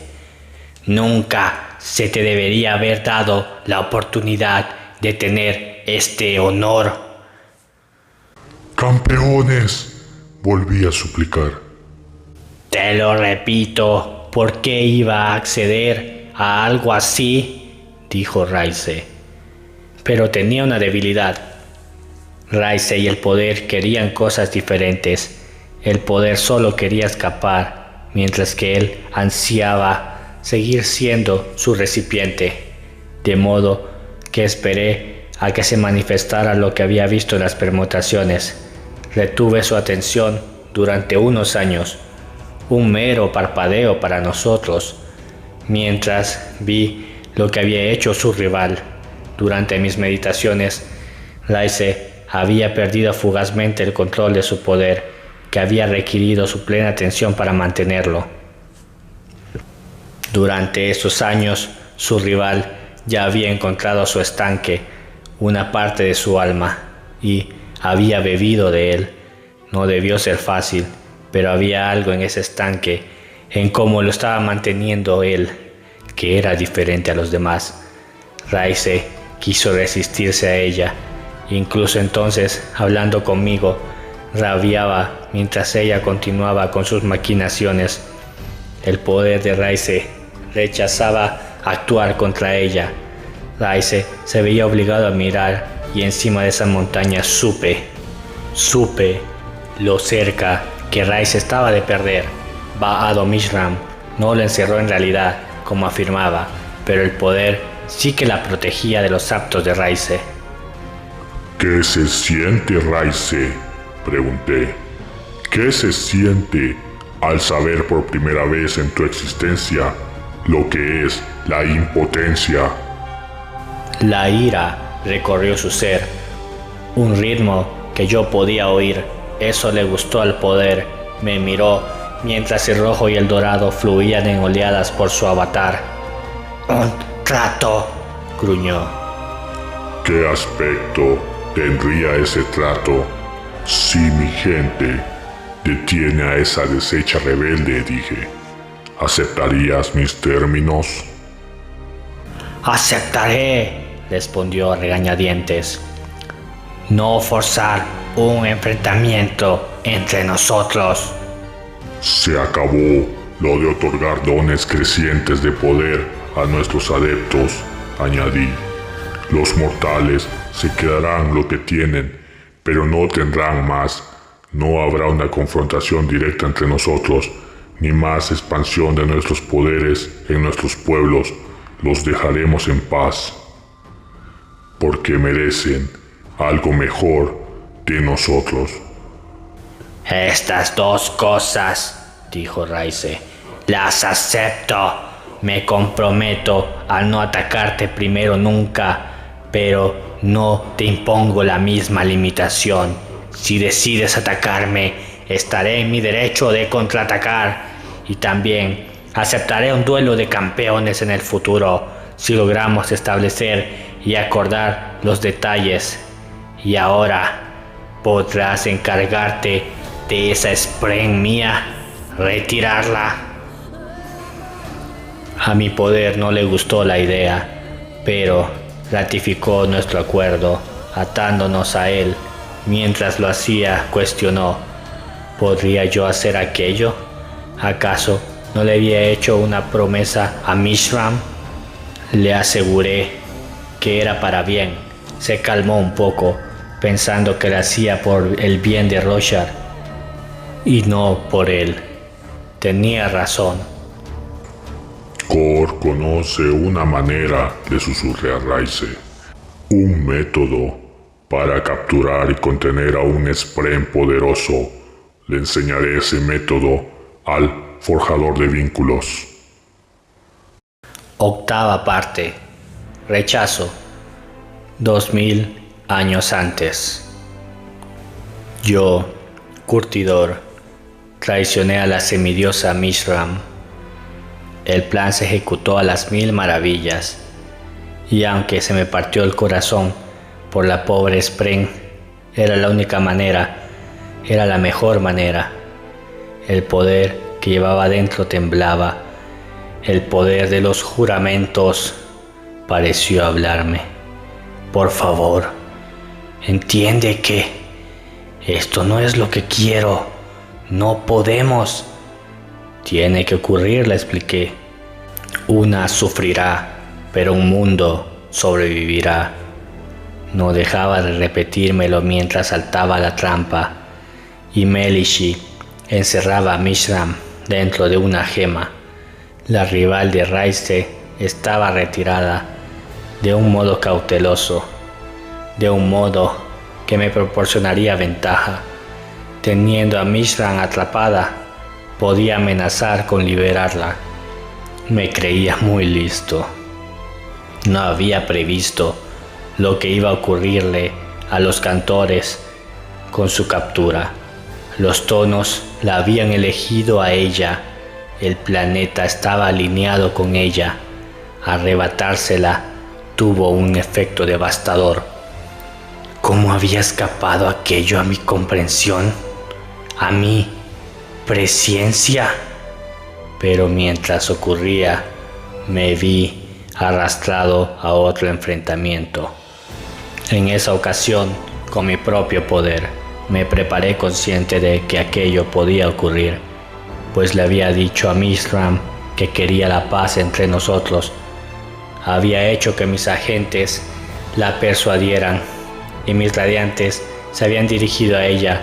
Nunca se te debería haber dado la oportunidad de tener este honor. Campeones, volví a suplicar. Te lo repito, ¿por qué iba a acceder a algo así? Dijo Raize. Pero tenía una debilidad. Raize y el poder querían cosas diferentes. El poder solo quería escapar, mientras que él ansiaba seguir siendo su recipiente, de modo que esperé a que se manifestara lo que había visto en las permutaciones. Retuve su atención durante unos años, un mero parpadeo para nosotros, mientras vi lo que había hecho su rival. Durante mis meditaciones, Raize había perdido fugazmente el control de su poder, que había requerido su plena atención para mantenerlo. Durante esos años, su rival ya había encontrado su estanque, una parte de su alma, y había bebido de él. No debió ser fácil, pero había algo en ese estanque, en cómo lo estaba manteniendo él, que era diferente a los demás. Raize quiso resistirse a ella. Incluso entonces, hablando conmigo, rabiaba mientras ella continuaba con sus maquinaciones. El poder de Raize rechazaba actuar contra ella. Raize se veía obligado a mirar, y encima de esa montaña supe lo cerca que Raize estaba de perder. Ba'ado Mishram no lo encerró en realidad, como afirmaba, pero el poder sí que la protegía de los actos de Raize. ¿Qué se siente, Raize?, pregunté. ¿Qué se siente al saber por primera vez en tu existencia lo que es la impotencia? La ira recorrió su ser, un ritmo que yo podía oír. Eso le gustó al poder. Me miró mientras el rojo y el dorado fluían en oleadas por su avatar. «Un trato», gruñó. ¿Qué aspecto tendría ese trato? Si mi gente detiene a esa deshecha rebelde, dije. ¿Aceptarías mis términos? «Aceptaré», respondió a regañadientes. «No forzar un enfrentamiento entre nosotros». Se acabó lo de otorgar dones crecientes de poder a nuestros adeptos, añadí. Los mortales se quedarán lo que tienen, pero no tendrán más. No habrá una confrontación directa entre nosotros, ni más expansión de nuestros poderes en nuestros pueblos. Los dejaremos en paz, porque merecen algo mejor de nosotros. «Estas dos cosas», dijo Raize, «las acepto. Me comprometo a no atacarte primero nunca, pero no te impongo la misma limitación. Si decides atacarme, estaré en mi derecho de contraatacar, y también aceptaré un duelo de campeones en el futuro, si logramos establecer y acordar los detalles. Y ahora podrás encargarte de esa spren mía, retirarla». A mi poder no le gustó la idea, pero ratificó nuestro acuerdo, atándonos a él. Mientras lo hacía, cuestionó: ¿podría yo hacer aquello? ¿Acaso no le había hecho una promesa a Mishram? Le aseguré que era para bien. Se calmó un poco, pensando que lo hacía por el bien de Roshar y no por él. Tenía razón. Kor conoce una manera, le susurré a Raize. Un método para capturar y contener a un spren poderoso. Le enseñaré ese método al forjador de vínculos. Octava parte. Rechazo. 2000 años antes. Yo, curtidor, traicioné a la semidiosa Mishram. El plan se ejecutó a las 1000 maravillas, y aunque se me partió el corazón por la pobre spren, era la única manera, era la mejor manera. El poder que llevaba dentro temblaba. El poder de los juramentos pareció hablarme. «Por favor, entiende que esto no es lo que quiero. No podemos». «Tiene que ocurrir», le expliqué. «Una sufrirá, pero un mundo sobrevivirá». No dejaba de repetírmelo mientras saltaba la trampa, y Melishi encerraba a Mishram dentro de una gema. La rival de Raise estaba retirada de un modo cauteloso, de un modo que me proporcionaría ventaja. Teniendo a Mishram atrapada, podía amenazar con liberarla. Me creía muy listo. No había previsto lo que iba a ocurrirle a los cantores con su captura. Los tonos la habían elegido a ella. El planeta estaba alineado con ella. Arrebatársela tuvo un efecto devastador. ¿Cómo había escapado aquello a mi comprensión? A mi presciencia. Pero mientras ocurría, me vi arrastrado a otro enfrentamiento. En esa ocasión, con mi propio poder, me preparé consciente de que aquello podía ocurrir, pues le había dicho a Mishram que quería la paz entre nosotros. Había hecho que mis agentes la persuadieran y mis radiantes se habían dirigido a ella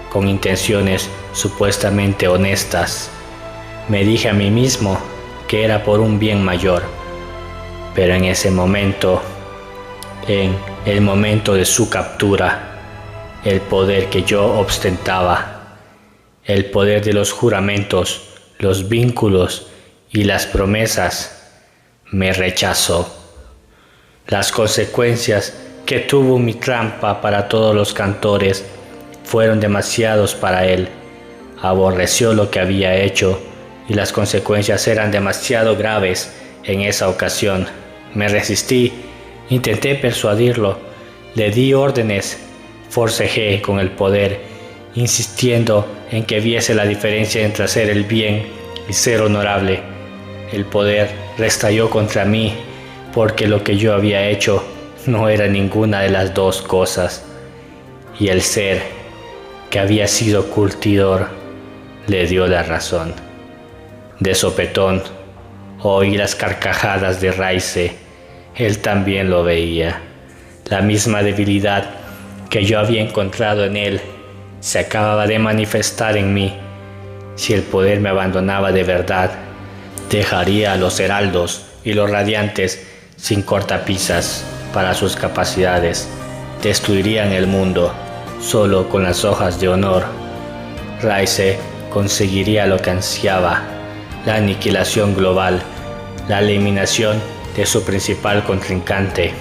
con intenciones supuestamente honestas. Me dije a mí mismo que era por un bien mayor, pero en ese momento, en el momento de su captura, el poder que yo ostentaba, el poder de los juramentos, los vínculos y las promesas, me rechazó. Las consecuencias que tuvo mi trampa para todos los cantores fueron demasiados para él. Aborreció lo que había hecho y las consecuencias eran demasiado graves en esa ocasión. Me resistí, intenté persuadirlo, le di órdenes, forcejé con el poder, insistiendo en que viese la diferencia entre hacer el bien y ser honorable. El poder restalló contra mí porque lo que yo había hecho no era ninguna de las dos cosas, y el ser que había sido curtidor le dio la razón. De sopetón oí las carcajadas de Raise. Él también lo veía. La misma debilidad que yo había encontrado en él se acababa de manifestar en mí. Si el poder me abandonaba de verdad, dejaría a los heraldos y los radiantes sin cortapisas para sus capacidades. Destruirían el mundo solo con las hojas de honor. Raise conseguiría lo que ansiaba: la aniquilación global, la eliminación de su principal contrincante.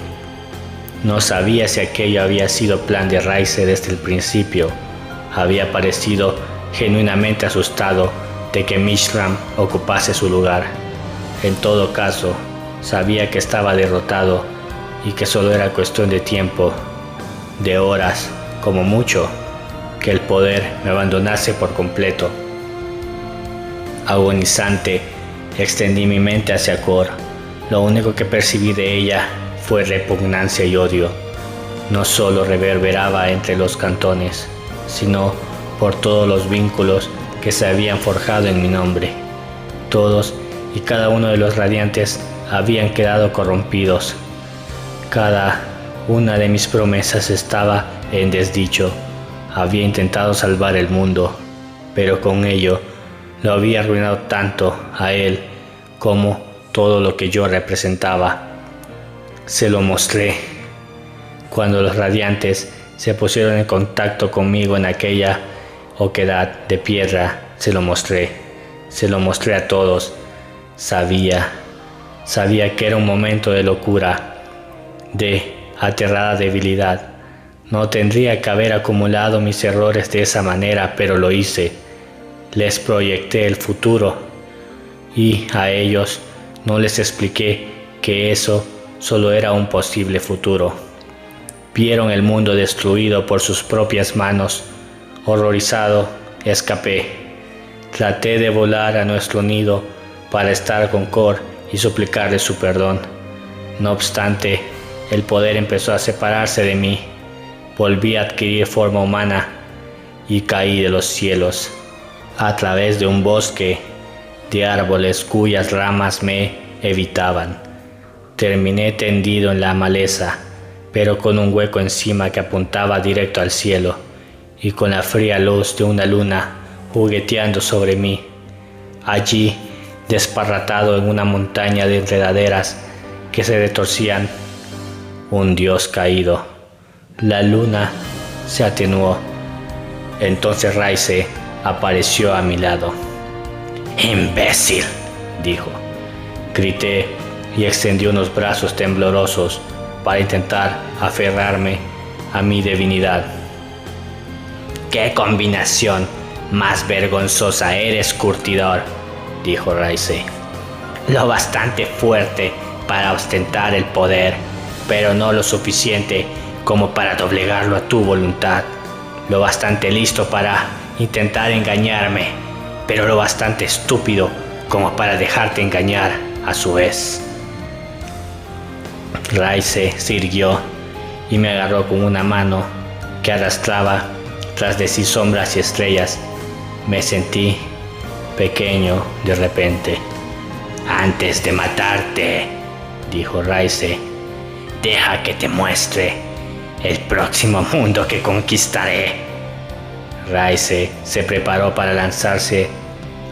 No sabía si aquello había sido plan de Raise desde el principio. Había parecido genuinamente asustado de que Mishram ocupase su lugar. En todo caso, sabía que estaba derrotado y que solo era cuestión de tiempo, de horas, como mucho, que el poder me abandonase por completo. Agonizante, extendí mi mente hacia Kor. Lo único que percibí de ella fue repugnancia y odio. No solo reverberaba entre los cantones, sino por todos los vínculos que se habían forjado en mi nombre. Todos y cada uno de los radiantes habían quedado corrompidos. Cada una de mis promesas estaba en desdicho. Había intentado salvar el mundo, pero con ello lo había arruinado tanto a él como todo lo que yo representaba. Se lo mostré. Cuando los radiantes se pusieron en contacto conmigo en aquella oquedad de piedra, se lo mostré. Se lo mostré a todos. Sabía que era un momento de locura, de aterrada debilidad. No tendría que haber acumulado mis errores de esa manera, pero lo hice. Les proyecté el futuro y a ellos no les expliqué que eso solo era un posible futuro. Vieron el mundo destruido por sus propias manos. Horrorizado, escapé. Traté de volar a nuestro nido para estar con Kor y suplicarle su perdón. No obstante, el poder empezó a separarse de mí. Volví a adquirir forma humana y caí de los cielos a través de un bosque de árboles cuyas ramas me evitaban. Terminé tendido en la maleza, pero con un hueco encima que apuntaba directo al cielo, y con la fría luz de una luna jugueteando sobre mí. Allí, desparratado en una montaña de enredaderas que se retorcían, un dios caído. La luna se atenuó. Entonces Raize apareció a mi lado. «¡Imbécil!», dijo. Grité y extendí unos brazos temblorosos para intentar aferrarme a mi divinidad. «¡Qué combinación más vergonzosa eres, curtidor!», dijo Raize. «Lo bastante fuerte para ostentar el poder, pero no lo suficiente como para doblegarlo a tu voluntad. Lo bastante listo para intentar engañarme, pero lo bastante estúpido como para dejarte engañar a su vez». Raize se irguió y me agarró con una mano que arrastraba tras de sí sombras y estrellas. Me sentí pequeño de repente. «Antes de matarte», dijo Raize, «deja que te muestre el próximo mundo que conquistaré». Raize se preparó para lanzarse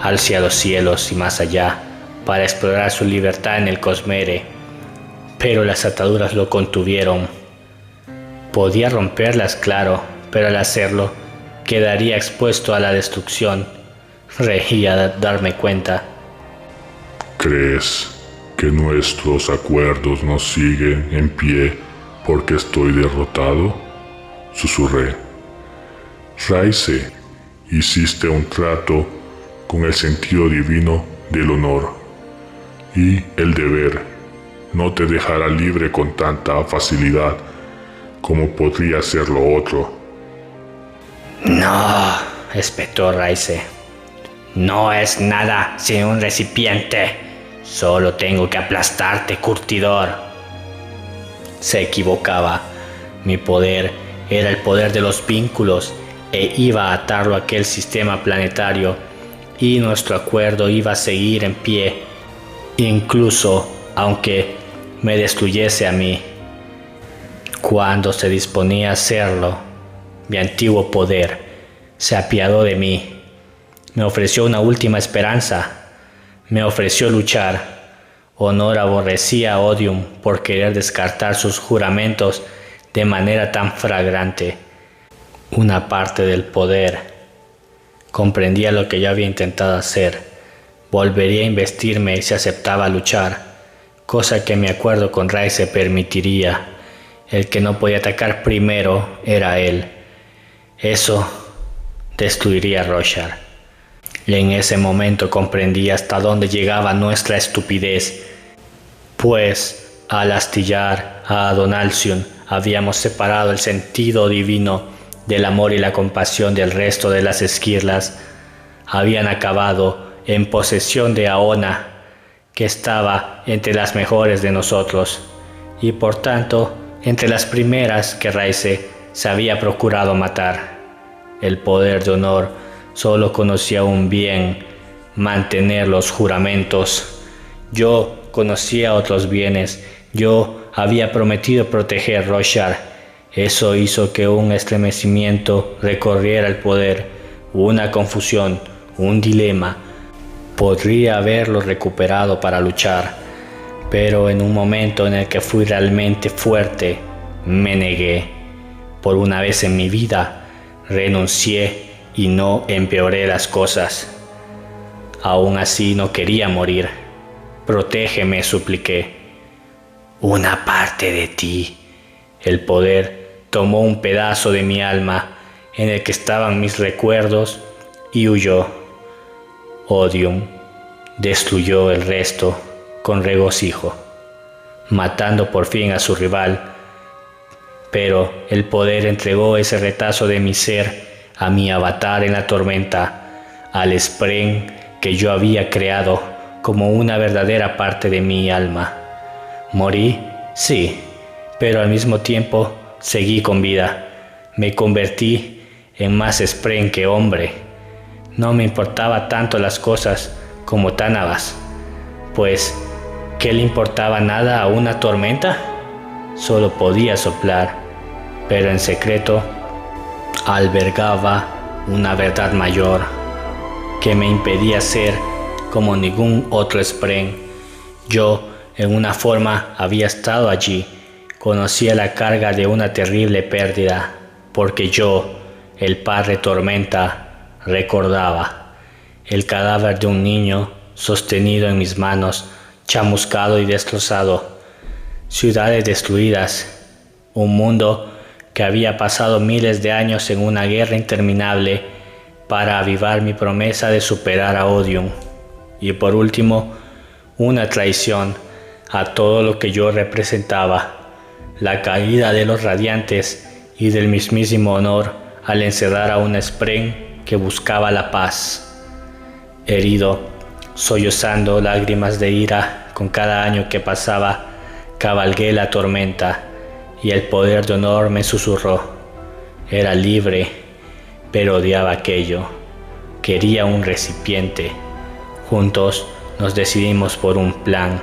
hacia los cielos y más allá, para explorar su libertad en el Cosmere, pero las ataduras lo contuvieron. Podía romperlas, claro, pero al hacerlo quedaría expuesto a la destrucción. Reía al darme cuenta. ¿Crees que nuestros acuerdos no siguen en pie porque estoy derrotado?, susurré. Raize, hiciste un trato con el sentido divino del honor y el deber. No te dejará libre con tanta facilidad como podría ser lo otro. «No», espetó Raize. «No es nada sin un recipiente. Solo tengo que aplastarte, curtidor». Se equivocaba. Mi poder era el poder de los vínculos e iba a atarlo a aquel sistema planetario, y nuestro acuerdo iba a seguir en pie, incluso aunque me destruyese a mí. Cuando se disponía a hacerlo, mi antiguo poder se apiadó de mí. Me ofreció una última esperanza. Me ofreció luchar. Honor aborrecía a Odium por querer descartar sus juramentos de manera tan flagrante. Una parte del poder comprendía lo que yo había intentado hacer. Volvería a investirme si aceptaba luchar, cosa que mi acuerdo con Raize permitiría. El que no podía atacar primero era él. Eso destruiría a Roshar. Y en ese momento comprendí hasta dónde llegaba nuestra estupidez, pues al astillar a Adonalcion habíamos separado el sentido divino del amor y la compasión del resto de las esquirlas. Habían acabado en posesión de Aona, que estaba entre las mejores de nosotros, y por tanto entre las primeras que Raize se había procurado matar. El poder de honor solo conocía un bien: mantener los juramentos. Yo conocía otros bienes. Yo había prometido proteger Roshar. Eso hizo que un estremecimiento recorriera el poder, una confusión, un dilema. Podría haberlo recuperado para luchar, pero en un momento en el que fui realmente fuerte, me negué. Por una vez en mi vida, renuncié y no empeoré las cosas. Aún así no quería morir. «Protégeme», supliqué. «Una parte de ti». El poder tomó un pedazo de mi alma en el que estaban mis recuerdos y huyó. Odium destruyó el resto con regocijo, matando por fin a su rival, pero el poder entregó ese retazo de mi ser a mi avatar en la tormenta, al Spren que yo había creado como una verdadera parte de mi alma. Morí, sí, pero al mismo tiempo seguí con vida. Me convertí en más Spren que hombre. No me importaba tanto las cosas como Tanabas, pues ¿qué le importaba nada a una tormenta? Solo podía soplar, pero en secreto albergaba una verdad mayor, que me impedía ser como ningún otro Spren. Yo, en una forma, había estado allí. Conocía la carga de una terrible pérdida, porque yo, el padre Tormenta, recordaba el cadáver de un niño sostenido en mis manos, chamuscado y destrozado, ciudades destruidas, un mundo que había pasado miles de años en una guerra interminable para avivar mi promesa de superar a Odium, y por último, una traición a todo lo que yo representaba, la caída de los radiantes y del mismísimo honor al encerrar a un Spren que buscaba la paz. Herido, sollozando lágrimas de ira con cada año que pasaba, cabalgué la tormenta y el poder de honor me susurró. Era libre, pero odiaba aquello. Quería un recipiente. Juntos nos decidimos por un plan.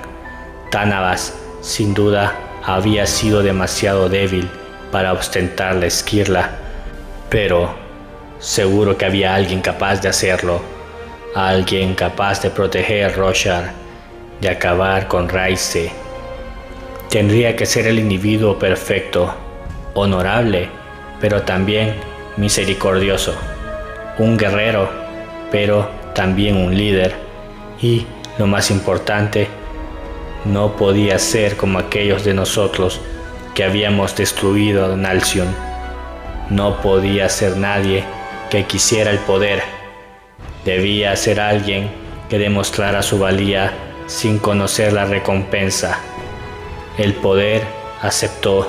Tanavas, sin duda, había sido demasiado débil para ostentar la esquirla, pero seguro que había alguien capaz de hacerlo, alguien capaz de proteger Roshar, de acabar con Raize. Tendría que ser el individuo perfecto, honorable, pero también misericordioso, un guerrero, pero también un líder, y, lo más importante, no podía ser como aquellos de nosotros que habíamos destruido a Nalsion. No podía ser nadie que quisiera el poder. Debía ser alguien que demostrara su valía sin conocer la recompensa. El poder aceptó.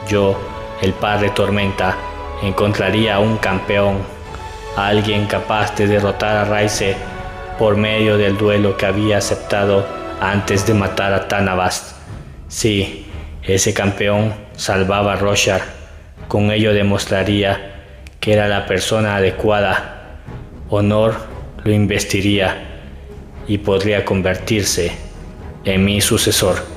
Yo, el padre Tormenta, encontraría a un campeón, a alguien capaz de derrotar a Raize por medio del duelo que había aceptado antes de matar a Tanavas. Sí, ese campeón salvaba a Roshar. Con ello demostraría que era la persona adecuada. Honor lo investiría y podría convertirse en mi sucesor.